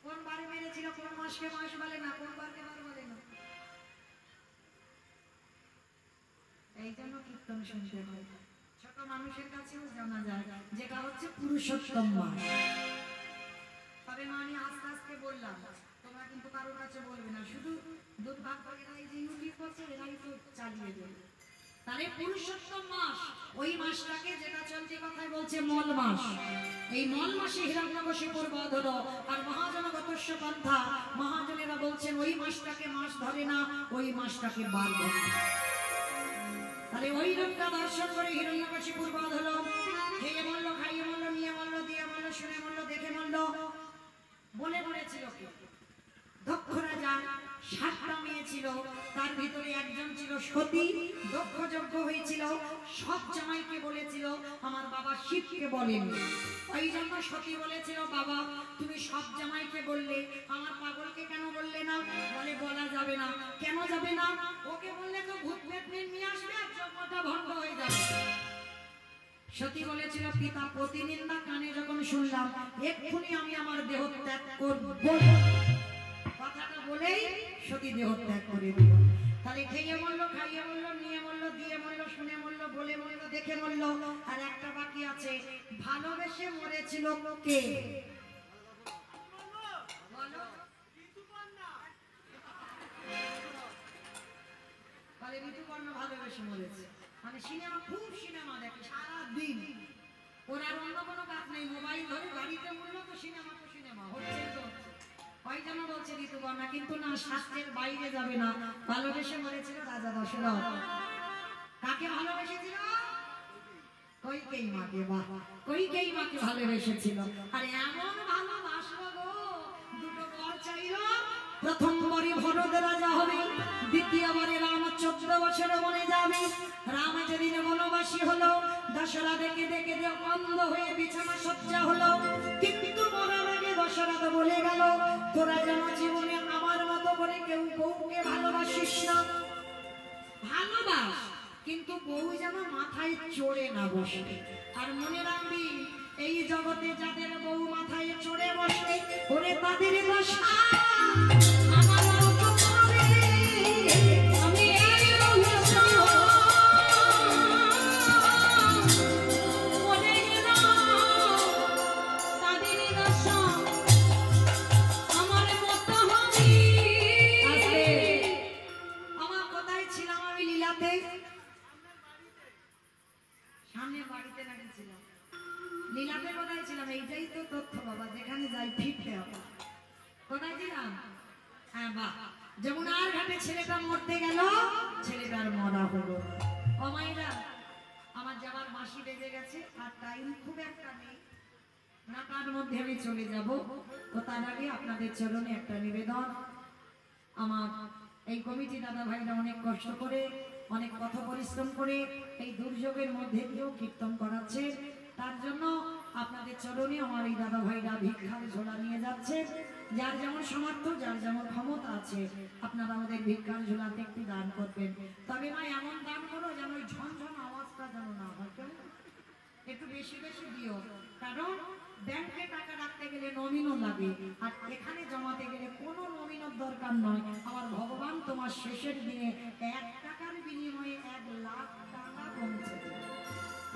[SPEAKER 1] কোন বারে মেরেছিল? কোন মাসকে মাস বলে না, কোন বারকে বার বলে না। এই জন্য কীর্তন শুনতে হয়, ছোট মানুষের কাছেও জানা যায়, যেটা হচ্ছে পুরুষোত্তম মাস। তবে না, আমি আস্তে আস্তে বললাম, তোমরা কিন্তু কারোর কাছে বলবে না, শুধু দুর্ভাগ্য এরাই যে ইউটিউব করছে এরাই তো চালিয়ে দেবে। তাহলে পুরুষোত্তম মাস, ওই মাসটাকে যেটা চলতি কথায় বলছে মল মাস। এই মল মাসে হিরণ্যকশিপুর বধ হলো। আর মহাজনগতস্য পন্থা, মহাজনেরা বলছেন ওই মাসটাকে মাস ধরে না, ওই মাসটাকে বার ধরে। তাহলে ওই রূপটা দর্শন করে হিরণ্যকশিপুর বধ হলো। খেয়ে মরলো, খাইয়ে মরলো, নিয়ে মরলো, দিয়ে মরলো, শুনে মরলো, দেখে মরলো। বলে মরেছিল কি? দক্ষ রাজা 7টা মেয়ে ছিল, তার ভিতরে একজন ছিল সতী, দক্ষ যজ্ঞ হয়েছিল। সব জামাইকে বলেছিল, আমার বাবা শিবকে বলেনি। ওই জন্য সতী বলেছিল, বাবা তুমি সব জামাইকে বললে, আমার পাগলকে কেন বললে না? বলে বলা যাবে না। কেন যাবে না? ওকে বললে তো ভূত প্রেত নিয়ে আসবে আর যজ্ঞটা ভঙ্গ হয়ে যাবে। সতী বলেছিল পিতা প্রতিনিন্দা কানে যখন শুনলাম এক্ষুনি আমি আমার দেহ ত্যাগ করব, কথাটা বলেই সতী দেহ ত্যাগ করে দিল। তাহলে খেয়ে মরলো, খাইয়ে মরলো, নিয়ে মরলো, দিয়ে মরলো, শুনে মরলো, বলে মরলো, দেখে মরলো। আর একটা বাকি আছে, ভালোবেসে মরেছিল কে? বলো। বলে ঋতুপর্ণ ভালোবেসে মরেছে। মানে সিনেমা, খুব সিনেমা দেখে সারাদিন, ওর আর অন্য কোনো কাজ নেই, মোবাইল ধরে গাড়িতে মরলো তো সিনেমা হচ্ছে তো হচ্ছে। ওই জন্য বলছে ঋতুপর্ণা, কিন্তু না, শাস্ত্রের বাইরে যাবে না। ভালোবেসে মরেছিল রাজা দশরথ। কাকে ভালোবেসেছিল? কইকেয়ী মাকে। বাহ, কইকেয়ী মাকে ভালোবেসেছিল। আর এমন ভালোবাসলো গো, দুটো বর চাইলো। প্রথম বরে ভরত রাজা হবে, দ্বিতীয়বারে রাম 14 বছর বনে যাবে। রাম যেদিন বনবাসী হলো, দশরথ দেখে দেখে অন্ধ হয়ে বিছানা সজ্জা হলো। কিন্তু মরার আগে দশরথ বলে গেল, তোরা যেন জীবনে আমার মতো করে কেউ বউকে ভালোবাসিস না। ভালোবাস, কিন্তু বউ যেন মাথায় চড়ে না বসে। আর মনে রাখবি, এই জগতে যাদের বউ মাথায় চড়ে বসে, ওরে তাদের দশা আমার মতো করে। আমি এই দশা
[SPEAKER 2] মরে গেলাম, তাদের দশা আমার মতো হবে।
[SPEAKER 1] আমার কোথায় ছিলাম আমি লীলাতে? সামনের বাড়িতে নাকি ছিলাম। লীলাতে কোথায় ছিলাম? এইটাই তো তথ্য বাবা, যেখানে যাই ফিরতে হবে। কোথায় ছিলাম? হ্যাঁ, বাহ। যমুনার ঘাটে ছেলেটা মরতে গেল, ছেলেটার মরা হলো। ও মাইরা, আমার যাবার মাসি বেজে গেছে, আর টাইম খুব একটা নেই, না তার মধ্যে আমি চলে যাব। তো তার আগে আপনাদের চরণে একটা নিবেদন। আমার এই কমিটি দাদা ভাইরা অনেক কষ্ট করে, অনেক পথ পরিশ্রম করে এই দুর্যোগের মধ্যে দিয়েও কীর্তন করাচ্ছে। তার জন্য আপনাদের চরণে আমার এই দাদা ভাইরা ভিক্ষার ঝোলা নিয়ে যাচ্ছে। যার যেমন সামর্থ্য, যার যেমন ক্ষমতা আছে, আপনারা আমাদের ভিক্ষার ঝোলাতে একটু দান করবেন। তবে না, এমন দান করো যেন ওই ঝনঝন আওয়াজটা যেন না হয়, কেমন? একটু বেশি বেশি দিও, কারণ ব্যাংকে টাকা রাখতে গেলে নমিনও লাগে, আর এখানে জমাতে গেলে কোনো নমিনের দরকার নয়। আমার ভগবান তোমার শেষের দিনে 1 টাকার বিনিময়ে 1 লাখ টাকা পৌঁছে দেবে।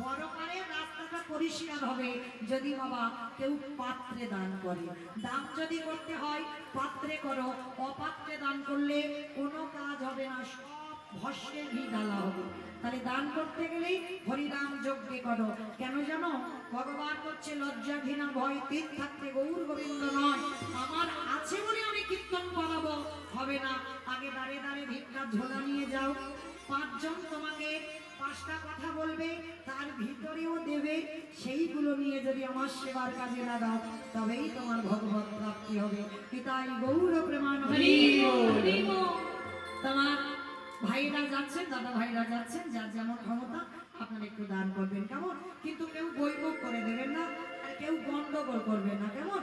[SPEAKER 1] পরকালে রাস্তাটা পরিষ্কার হবে যদি বাবা কেউ পাত্রে দান করে। দান যদি করতে হয় পাত্রে করো, অপাত্রে দান করলে কোনো কাজ হবে না, সব ভস্যে ঘি ঢালা হবে। তাহলে দান করতে গেলেই হরিনাম যজ্ঞে করো। কেন জানো? ভগবান করছে লজ্জা ঘৃণা ভয় তিন থাকতে গৌর গোবিন্দ নয়। আমার আছে বলে আমি কীর্তন করাবো, হবে না। আগে দাঁড়ে দাঁড়ে ভিক্ষার ঝোলা নিয়ে যাও, 5 জন তোমাকে 5টা কথা বলবে, তার ভিতরেও দেবে। সেইগুলো নিয়ে যদি আমার সেবার কাজে লাগাও, তবেই তোমার ভগবত প্রাপ্তি হবে। পিতাই গৌর প্রেমানন্দে। তোমার ভাইরা যাচ্ছেন, দাদা ভাইরা যাচ্ছেন, যার যেমন ক্ষমতা আপনারা একটু দান করবেন, কেমন? কিন্তু কেউ বৈভব করে দেবেন না, আর কেউ গন্ডগোল করবেন না, কেমন?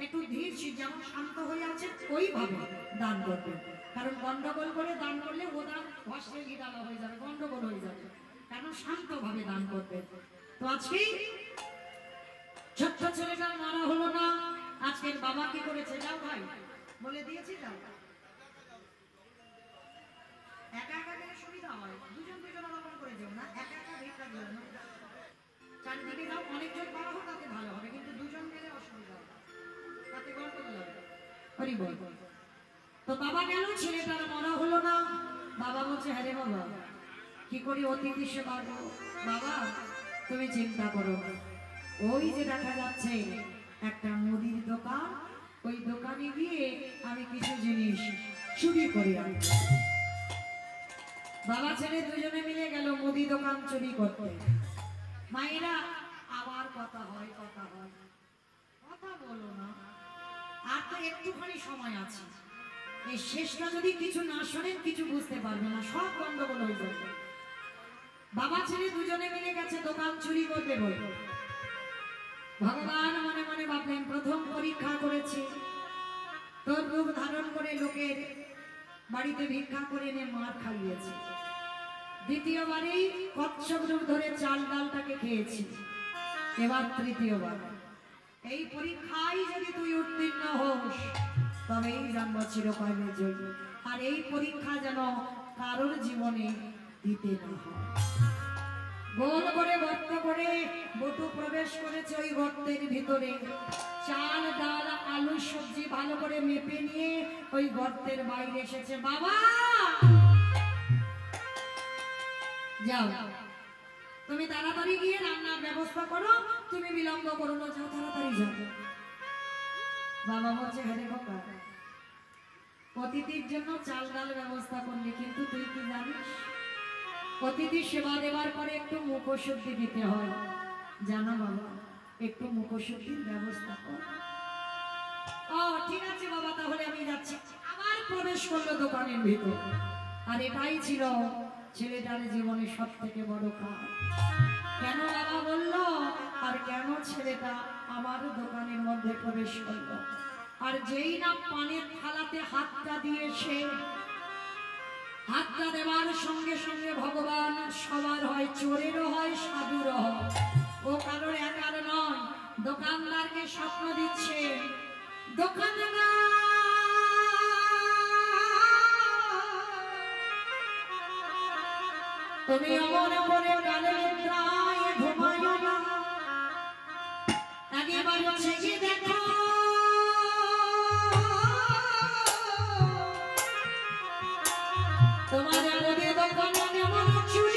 [SPEAKER 1] একটু ধীর, যেমন শান্ত হয়ে আছে ওইভাবে দান করবেন। কারণ গন্ডগোল করে দান করলে ও দান ভস্যে ঘি ঢালা হয়ে যাবে, গন্ডগোল হয়ে যাবে। কারণ শান্তভাবে দান করবেন। তো আজকে ছোট্ট ছেলেটার মারা হলো না, আজকের বাবা কি করেছে? যাও ভাই, বলে দিয়েছি, যাও। একা একা গেলে সুবিধা হয়, দুজন দুজন রকম করে যাও না, একা একা ভিড়টা গেল না। চারদিকে যাও, অনেকজন পাওয়া হোক তাতে ভালো হবে, কিন্তু দুজন গেলে অসুবিধা হবে, তাতে গন্ডগোল হবে। হরি বল। তো বাবা গেল, ছেলেটার মরা হলো না। বাবা বলছে, হ্যাঁ রে বাবা, কি করি অতিথি সেবা করব? বাবা তুমি চিন্তা করো, ওই যে দেখা যাচ্ছে একটা মুদির দোকান, ওই দোকানে গিয়ে আমি কিছু জিনিস চুরি করে আনি। বাবা ছেলে দুজনে মিলে গেল মুদি দোকান চুরি করতে। মায়েরা আবার কথা হয়, কথা হয়, কথা বলো না, আর তো একটুখানি সময় আছে। এই শেষটা যদি কিছু না শোনেন কিছু বুঝতে পারবে না, সব গন্ডগোল হয়ে যাবে। বাবা ছেলে দুজনে মিলে গেছে দোকান চুরি করতে বলে। ভগবান মনে মনে ভাবলেন, প্রথম পরীক্ষা করেছি, তোর রূপ ধারণ করে লোকের বাড়িতে ভিক্ষা করে এনে মার খাইয়েছে, দ্বিতীয়বারেই কচ্ছপ রূপ ধরে চাল ডালটাকে খেয়েছি, এবার তৃতীয়বার। এই পরীক্ষায় যদি তুই উত্তীর্ণ হোস তবেই জানবো চিরকালের জন্য। আর এই পরীক্ষা যেন কারোর জীবনে দিতে না হয়। গোল করে গর্ত করে বটু প্রবেশ করেছে ওই গর্তের ভিতরে। চাল ডাল আলু সবজি ভালো করে মেপে নিয়ে ওই গর্তের বাইরে এসেছে। বাবা যাও, তুমি তাড়াতাড়ি গিয়ে রান্নার ব্যবস্থা করো, তুমি বিলম্ব করো না, যাও তাড়াতাড়ি যাও। বাবা বলছে হ্যাঁ রে বাবা, অতিথির জন্য চাল ডাল ব্যবস্থা করলি, কিন্তু তুই কি জানিস অতিথি সেবা দেওয়ার পরে একটু মুখশুদ্ধি দিতে হয়, জানো বাবা? একটু মুখশুদ্ধির ব্যবস্থা কর। ও ঠিক আছে বাবা, তাহলে আমি যাচ্ছি। আবার প্রবেশ করলো দোকানের ভিতর। আর এটাই ছিল ছেলেটার জীবনে সব থেকে বড় কাজ। কেন বাবা বললো, আর কেন ছেলেটা আমার দোকানের মধ্যে প্রবেশ করলো? আর যেই না পানের থালাতে হাতটা দিয়েছে, হাতটা দেওয়ার সঙ্গে সঙ্গে ভগবান সবার হয়, চোরেরও হয় সাধুরও হয়, ও কারোর একার নয়। দোকানদারকে স্বপ্ন দিচ্ছে, দোকানদার তুমি অমন করে গালে নিদ্রায় ঘুমায়ো না, একবার জেগে দেখো তোমার আমাদের দোকানে এমন চুরি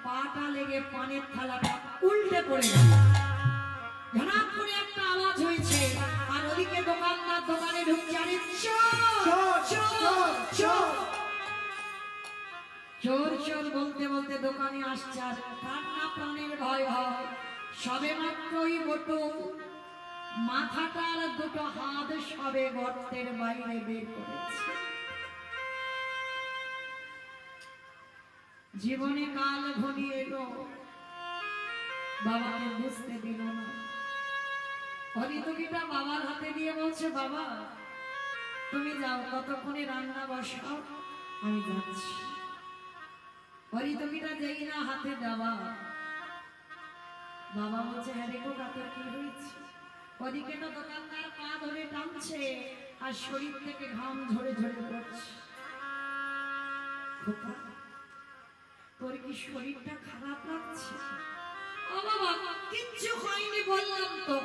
[SPEAKER 1] পাটা লেগে পানের থালাটা উল্টে পড়ে গেল। ঝনাপ করে একটা আওয়াজ হয়েছে, আর ওদিকে দোকানদার দোকানে ঢুকছে। আরে চোর চোর বলতে বলতে দোকানে আসছে। আর তার না প্রাণের ভয় হয়, সবে মাত্রই বটু মাথাটার দুটো হাত সবে গর্তের বাইরে বের করেছে। জীবনে কাল ঘনিয়ে এলো, বাবাকে বুঝতে দিল না। হরিতকিটা বাবার হাতে দিয়ে বলছে, বাবা তুমি যাও, ততক্ষণে রান্না বসাও, আমি যাচ্ছি। হরিতকিটা যেই না হাতে দেওয়া, বাবা বলছে হ্যাঁ রেখো, কাতর কি হয়েছে? ওদিকে তো দোকানদার পা ধরে টানছে, আর শরীর থেকে ঘাম ঝরে ঝরে পড়ছে। তোর কি শরীরটা খারাপ লাগছে? ও বাবা কিচ্ছু হয়নি বললাম তো,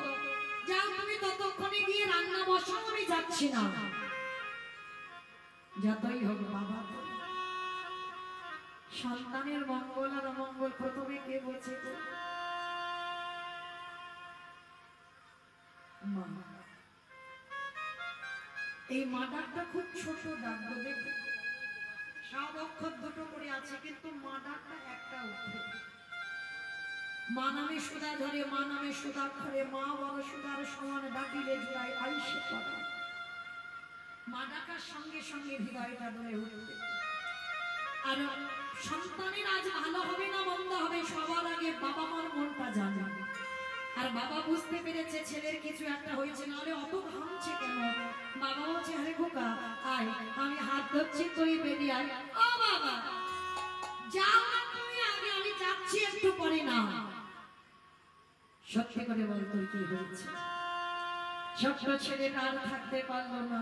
[SPEAKER 1] যাও তুমি ততক্ষণে গিয়ে রান্না বসাও, আমি যাচ্ছি না। যতই হোক বাবা, সন্তানের মঙ্গল আর অমঙ্গল প্রথমে কে বলছে? মা। এই মা ডাকটা খুব ছোট ডাক, দেখো সব অক্ষর দুটো করে আছে, কিন্তু মা ডাকটা একটা অক্ষর। মা নামে সুধা ধরে, মা নামে সুধাক্ষরে, মা বড় সুধার সমান ডাকিলে জুড়াই আইসে পড়া। মা ডাকার সঙ্গে সঙ্গে হৃদয়টা ধরে উঠবে। আর সন্তানের আজ ভালো হবে না মন্দ হবে, সবার আগে বাবা মার মনটা জানে। আর বাবা বুঝতে পেরেছে ছেলের কিছু একটা হয়েছে, নাহলে অত ঘামছে কেন? বাবা বলছে আরে খোকা আয়, আমি হাত ধরছি, তুই বেরিয়ে আয়। ও বাবা যাও না তুমি আগে, আমি যাচ্ছি একটু পরে। না সত্যি করে বল তোর কি হয়েছে? ছোট্ট ছেলেটা আর থাকতে পারলো না।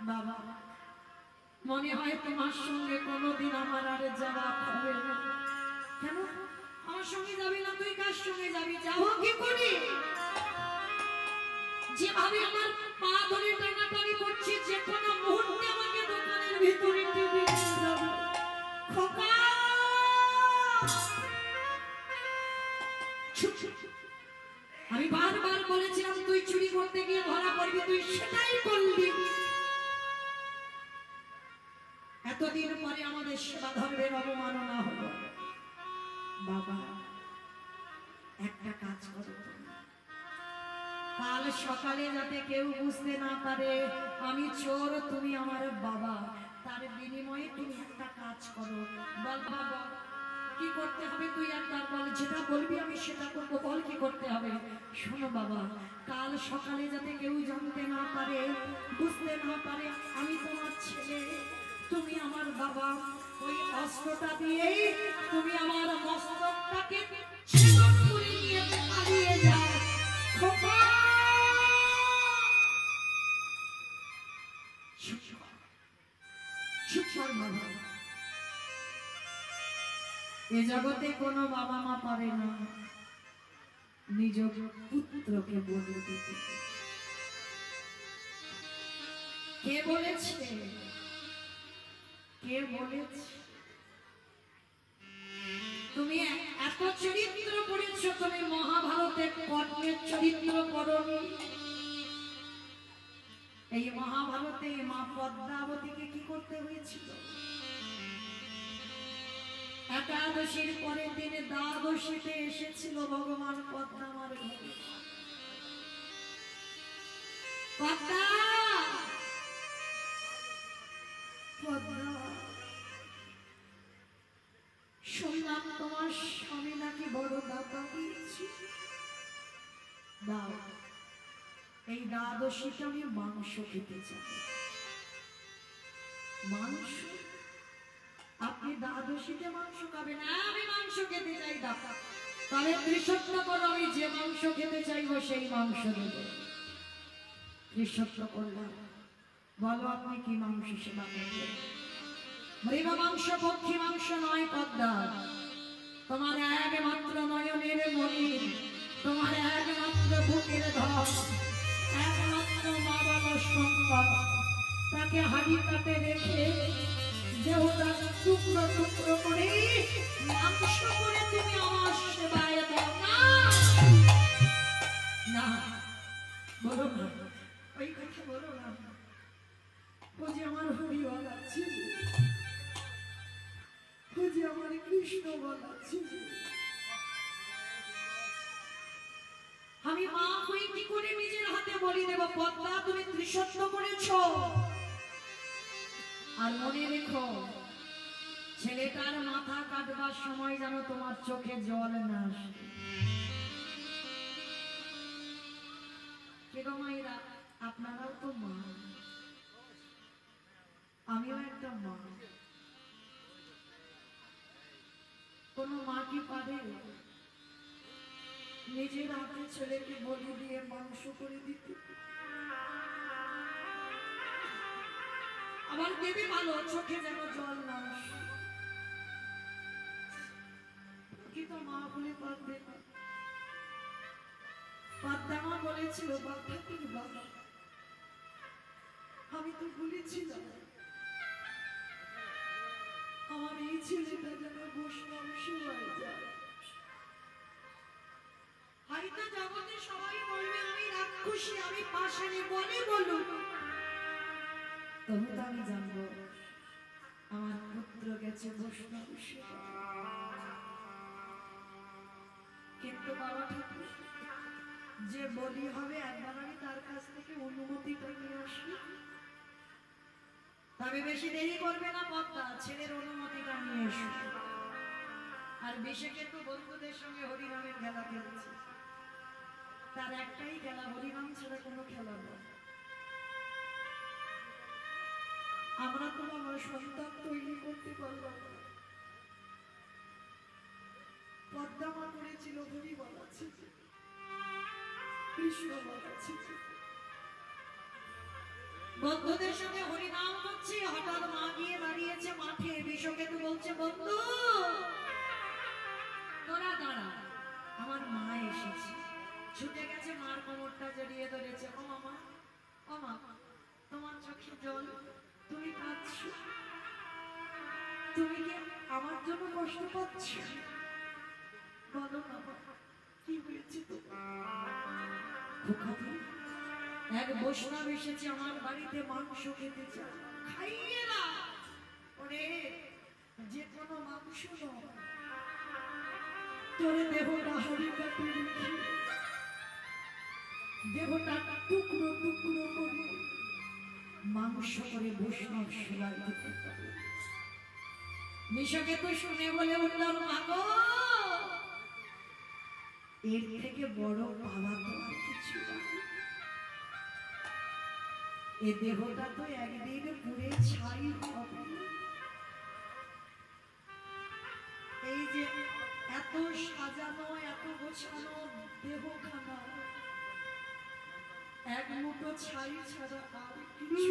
[SPEAKER 1] বাবা মনে হয় তোমার সঙ্গে কোনোদিন আমার আর যাওয়া হবে না। কেন আমার সঙ্গে যাবি না? তুই কার সঙ্গে যাবি? যাবো কি করি? যেভাবে আমার পা ধরে টানাটানি করছে, যে কোনো মুহূর্তে আমাকে দোকানের ভিতরে টিপে যাবে। বলেছিলাম তুই চুরি করতে গিয়ে ধরা পড়বি, তুই সেটাই করলি। এতদিন পরে আমাদের সেবা ধর্মের অবমাননা হলো। বাবা একটা কাজ করো, কাল সকালে যাতে কেউ বুঝতে না পারে আমি চোর, তুমি আমার বাবা, তার বিনিময়ে তুমি একটা কাজ করো। বল বাবা কি করতে হবে, তুই একবার বল, যেটা বলবি আমি সেটা করবো, বল কি করতে হবে। শোনো বাবা, কাল সকালে যাতে কেউ জানতে না পারে, বুঝতে না পারে আমি তোমার ছেলে, তুমি আমার বাবা, ওই অস্ত্রটা দিয়ে তুমি আমার মস্তকটাকে ছেদন করে নিয়ে পালিয়ে যাও। খোকা বাবা, এ জগতে কোনো বাবা মা পারে না নিজ পুত্রকে বলে দিতে। কে বলেছে? কে বলেছে? তুমি এত চরিত্র পড়েছ, তুমি মহাভারতে কর্ণের চরিত্র পড়নি। এই মহাভারতে মা পদ্মাবতীকে কি করতে হয়েছিল? একাদশীর পরের দিনে দ্বাদশীতে এসেছিল ভগবান পদ্মামার ঘরে। পদ্মা পদ্মা, শুনলাম তোমার স্বামী নাকি বড় দাতা হয়েছে, দাও এই দ্বাদশীতে আমি মাংস খেতে চাই। মাংস? আপনি দ্বাদশীতে মাংস খাবেন? আমি মাংস খেতে চাই, দাদা তবে ত্রিসত্য করো, আমি যে মাংস খেতে চাইবো সেই মাংস দেব। ত্রিসত্য করলাম, বলো আপনি কি মাংস সেবা করবেন? মৃগ মাংস, পক্ষী মাংস নয় পদ্মা, তোমার একমাত্র নয়নের মণি, তোমার একমাত্র বুকের ধন, একমাত্র মা বাবা সম্পদ, তাকে হাড়ি কাটে রেখে দেহটা টুকরো টুকরো করে মাংস করে তুমি আমার সেবায় দাও না। না বলো না, ওই কথা বলো না। ও যে আমার হরিবল আছে, ও যে আমার কৃষ্ণ বল আছে, আমি মা হই কি করে নিজের হাতে বলি দেব? পদ্মা তুমি ত্রিসত্য করেছ, আর মনে রেখো ছেলেটার মাথা কাটবার সময় যেন তোমার চোখে জল না আসে। কে গো মায়েরা, আপনারাও তো মা, আমিও একটা মা। কোন মা কি পারে নিজের হাতে ছেলেকে বলি দিয়ে মাংস করে দিতে? আমার দেবী ভালো, চোখে যেন জল না আসে, কি তো মা বলে পারবে না। পদ্মা বলেছিল বাচ্চাটির বাবা, আমি তো বলেছিলাম আমার এই ছেলেটা যেন বৈষ্ণব সেবায় যায়। হয়তো জগতে সবাই বলবে আমি রাক্ষসী, আমি পাষাণী, বলে বলুক, তবু তো আমি জানবো আমার পুত্র গেছে বৈষ্ণব সেবা। কিন্তু বাবা ঠাকুর, যে বলি হবে একবার আমি তার কাছ থেকে অনুমতিটা নিয়ে আসি, তবে বেশি দেরি করবে না পদ্মা, ছেলের অনুমতিটা নিয়ে এসো। আর বেশি কিন্তু বন্ধুদের সঙ্গে হরিনামের খেলা খেলছে, তার একটাই খেলা, হরিনাম ছাড়া কোনো খেলা নয়। আমরা তো আমার সন্তান তৈরি করতে পারলাম না, পদ্মা মা করেছিল হরি বলা ছিল, কৃষ্ণ বলা ছিল। বন্ধুদের সঙ্গে হরিনাম করছে, হঠাৎ মা গিয়ে দাঁড়িয়েছে মাঠে, বিশ্বকেতু বলছে বন্ধু তোরা দাঁড়া, আমার মা এসেছে। ছুটে গেছে, মার কোমরটা জড়িয়ে ধরেছে, ও মামা, ও মা, তোমার চোখে জল, তুমি কাঁদছ, তুমি কি আমার জন্য কষ্ট পাচ্ছ? বলো বাবা কি হয়েছে? খোকাদি, এক বৈষ্ণব এসেছে আমার বাড়িতে, মাংস খেতে চায়, খাইয়ে না। ওরে যে কোনো মাংস নয়, তোর দেহটা হাড়ি কাটে রেখে দেহটা টুকরো টুকরো করে মাংস করে বৈষ্ণব সেবায় দিতে পারে। নিশাকে তো শুনে বলে উঠলাম, মাগো এর থেকে বড় পাওয়া তো আর কিছু নাই। এ দেহটা তো একদিন পুড়ে ছাই হবে। এই যে এত সাজানো এত গোছানো দেহখানা এক মুঠো ছাই ছাড়া আর কিছু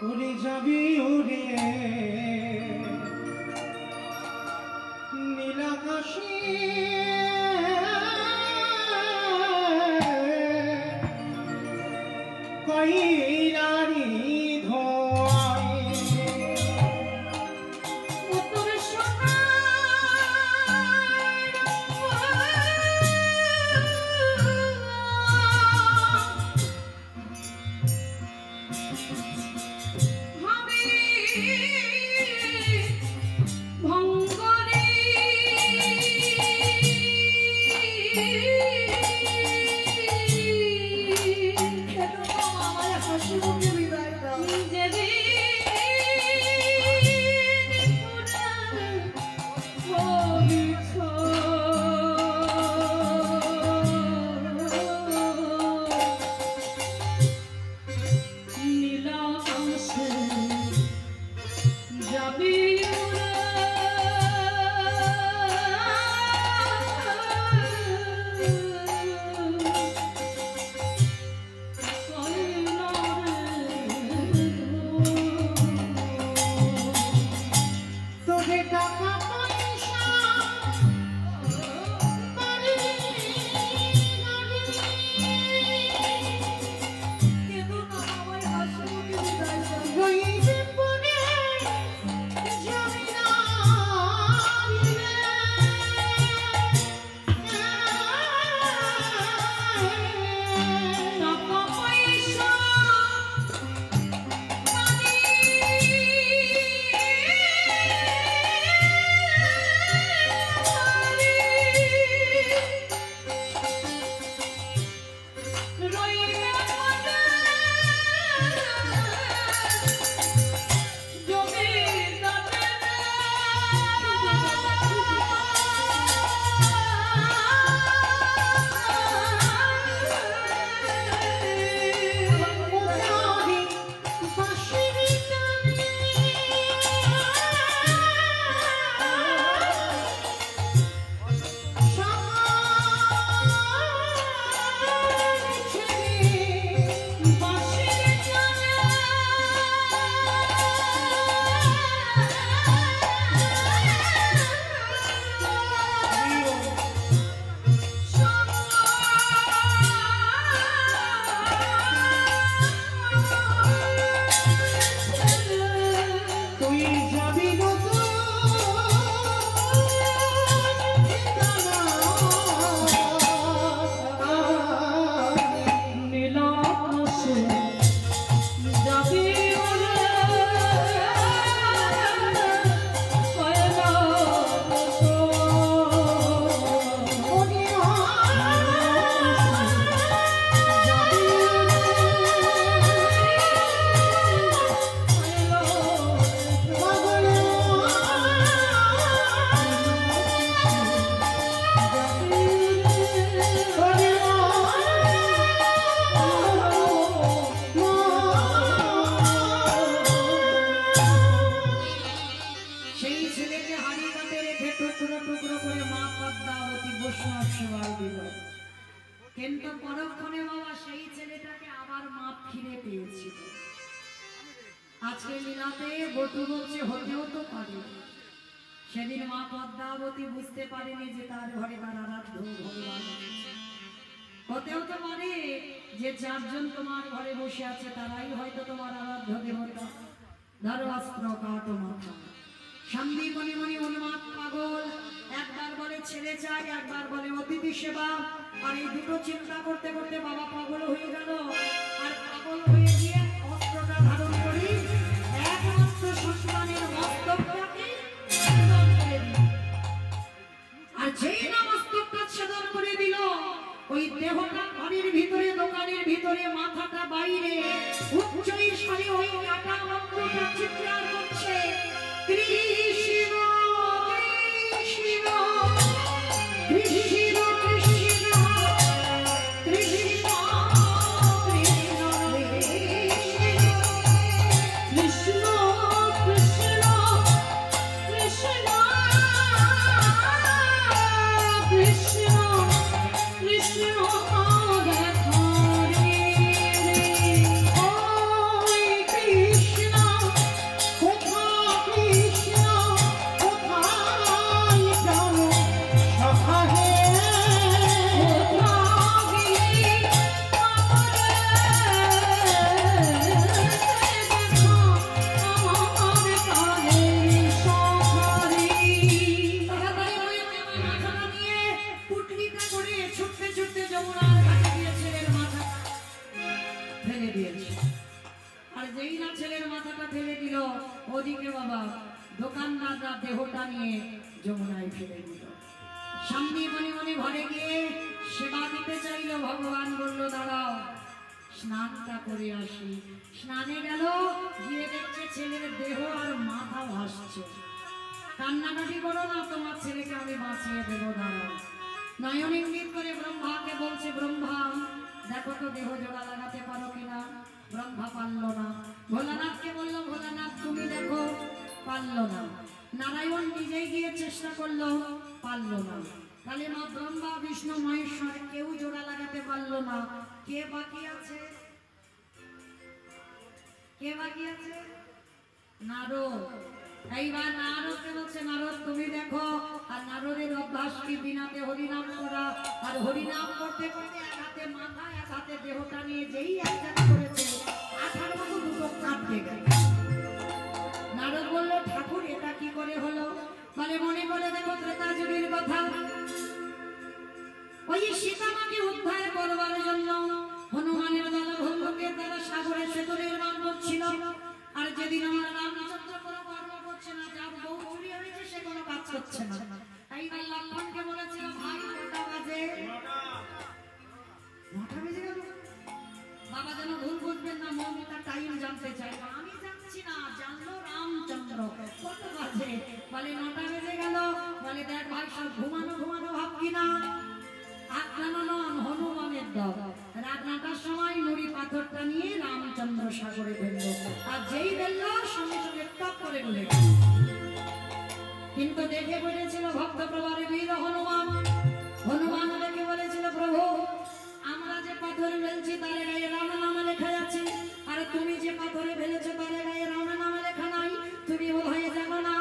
[SPEAKER 3] উড়ে যাবি উড়ে নীলাকাশে কইলারি ধোয়
[SPEAKER 2] উত্তর সোনার হবে ভঙ্গরে
[SPEAKER 1] আমার হাসি মুখে বিদায় দাও। দিয়েছিল। আজকে লীলাতে বটু বলছে হতেও তো পারে। সেদিন মা পদ্মাবতী বুঝতে পারেনি যে তার ঘরে তার আরাধ্য ভগবান এসেছে। হতেও তো পারে যে চারজন তোমার ঘরে বসে আছে তারাই হয়তো তোমার আরাধ্য দেবতা। ধরো অস্ত্র কাটো মাথা। সন্দীপনি মনি উন্মাদ পাগল, একবার বলে ছেড়ে চাই, একবার বলে অতিথি সেবা। আর এই দুটো চিন্তা করতে করতে বাবা পাগল হয়ে গেল। আর পাগল হয়ে গিয়ে অস্ত্রটা ধারণ করি একমাত্র সন্তানের মস্তকটাকে ছেদন করে দিল। আর যেই না মস্তকটা ছেদন করে দিল, ওই দেহটা ঘরের ভিতরে দোকানের ভিতরে মাথাটা বাইরে উচ্চ স্বরে ওই কাটা মন্ত্রটা চিৎকার করছে, কৃষ্ণ কৃষ্ণ কৃষ্ণ কৃষ্ণ কৃষ্ণ ওদিকে বাবা দোকানদাররা দেহটা নিয়ে যমুনায় ফেলে দিল। সামনে মনে মনে ঘরে গিয়ে সেবা দিতে চাইল। ভগবান বলল দাঁড়াও স্নানটা করে আসি। স্নানে গেল, গিয়ে দেখছে ছেলের দেহ আর মাথা ভাসছে। কান্নাকাটি করো না, তোমার ছেলেকে আমি বাঁচিয়ে দেবো, দাঁড়াও। নয়ন ইঙ্গিত করে ব্রহ্মাকে বলছে, ব্রহ্মা দেখো তো দেহ জোড়া লাগাতে পারো কিনা। ব্রহ্মা পারল না। ভোলানাথকে বললো, ভোলানাথ তুমি দেখো, পারল না। নারায়ণ নিজেই গিয়ে চেষ্টা করলো, পারল না। তাহলে মা ব্রহ্মা বিষ্ণু মহেশ্বর কেউ জোড়া লাগাতে পারলো না। কে বাকি আছে? কে বাকি আছে? নারদ। এইবার নারদকে বলছে, নারদ তুমি দেখো। আর নারদের অভ্যাস কি বিনাতে হরিনাম করা। আর হরিনাম করতে করতে এক হাতে মাথা এক হাতে দেহটা নিয়ে যেই এক জায়গা করেছে আঠার মতো দুটো কাটতে গেল। নারদ বলল, ঠাকুর এটা কি করে হলো? মানে মনে করে দেখো ত্রেতা যুগের কথা। ওই সীতামাকে উদ্ধার করবার জন্য হনুমানের দল ভল্লুকের দ্বারা সাগরে সেতু নির্মাণ করছিল। আর যেদিন আমার রামচন্দ্র কোনো কর্ম করছে না, যার বউ চুরি হয়েছে সে কোনো কাজ করছে না, এইবার লক্ষ্মণকে বলেছিল, ভাই কটা বাজে? 9টা বেজে গেল। বাবা যেন ভুল বুঝবেন না, মমিতা টাইম জানতে চাই। আমি জানছি না, জানলো রামচন্দ্র। কত বাজে? বলে 9টা বেজে গেল। বলে দেখ ভাই সব ঘুমানো ঘুমানো ভাব কিনা। হনুমানের দল রাত 9টার সময় নুড়ি পাথরটা নিয়ে রামচন্দ্র সাগরে ফেলল। আর যেই ফেলল সঙ্গে সঙ্গে টপ করে ডুবে গেল। কিন্তু দেখে বলেছিল ভক্ত প্রভারে বীর হনুমান। হনুমান দেখে বলেছিল, প্রভু আমরা যে পাথর ফেলছি তার গায়ে রাম নাম লেখা আছে, আর তুমি যে পাথরে ফেলেছো তার গায়ে রাম নাম লেখা নাই। তুমি বোধহয় জানো না,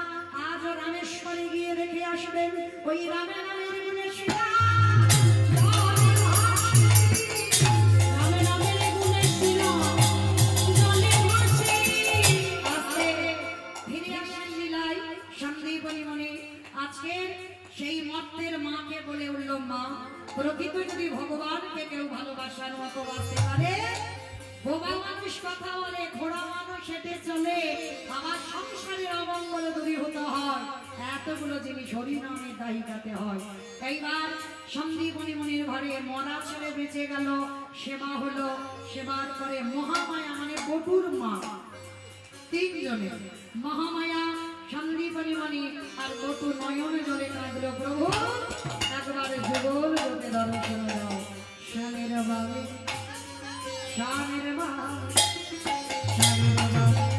[SPEAKER 1] আজ রামেশ্বরে গিয়ে রেখে আসবেন ওই রামের নামের গুণে শিরা। সেই মর্তের মাকে বলে উঠল, মা প্রকৃত যদি ভগবানকে কেউ ভালোবাসার মতো বাঁচতে পারে, বোবা মানুষ কথা বলে, ঘোড়া মানুষ হেঁটে চলে, আমার সংসারের অমঙ্গল দূরীভূত হয়, এতগুলো জিনিস হরিনামে দায়িকাতে হয়। এইবার সন্দীপনি মনির ঘরে মরা ছেলে বেঁচে গেল, সেবা হলো। সেবার পরে মহামায়া মানে বটুর মা, 3 জনে, মহামায়া, সন্দীপনি মনি আর বটু নয়নে জলে কাঁদলো, প্রভু একবারে যুগল লোকে দর্শন দাও। শানের বাবে শানের মা শানের বাবে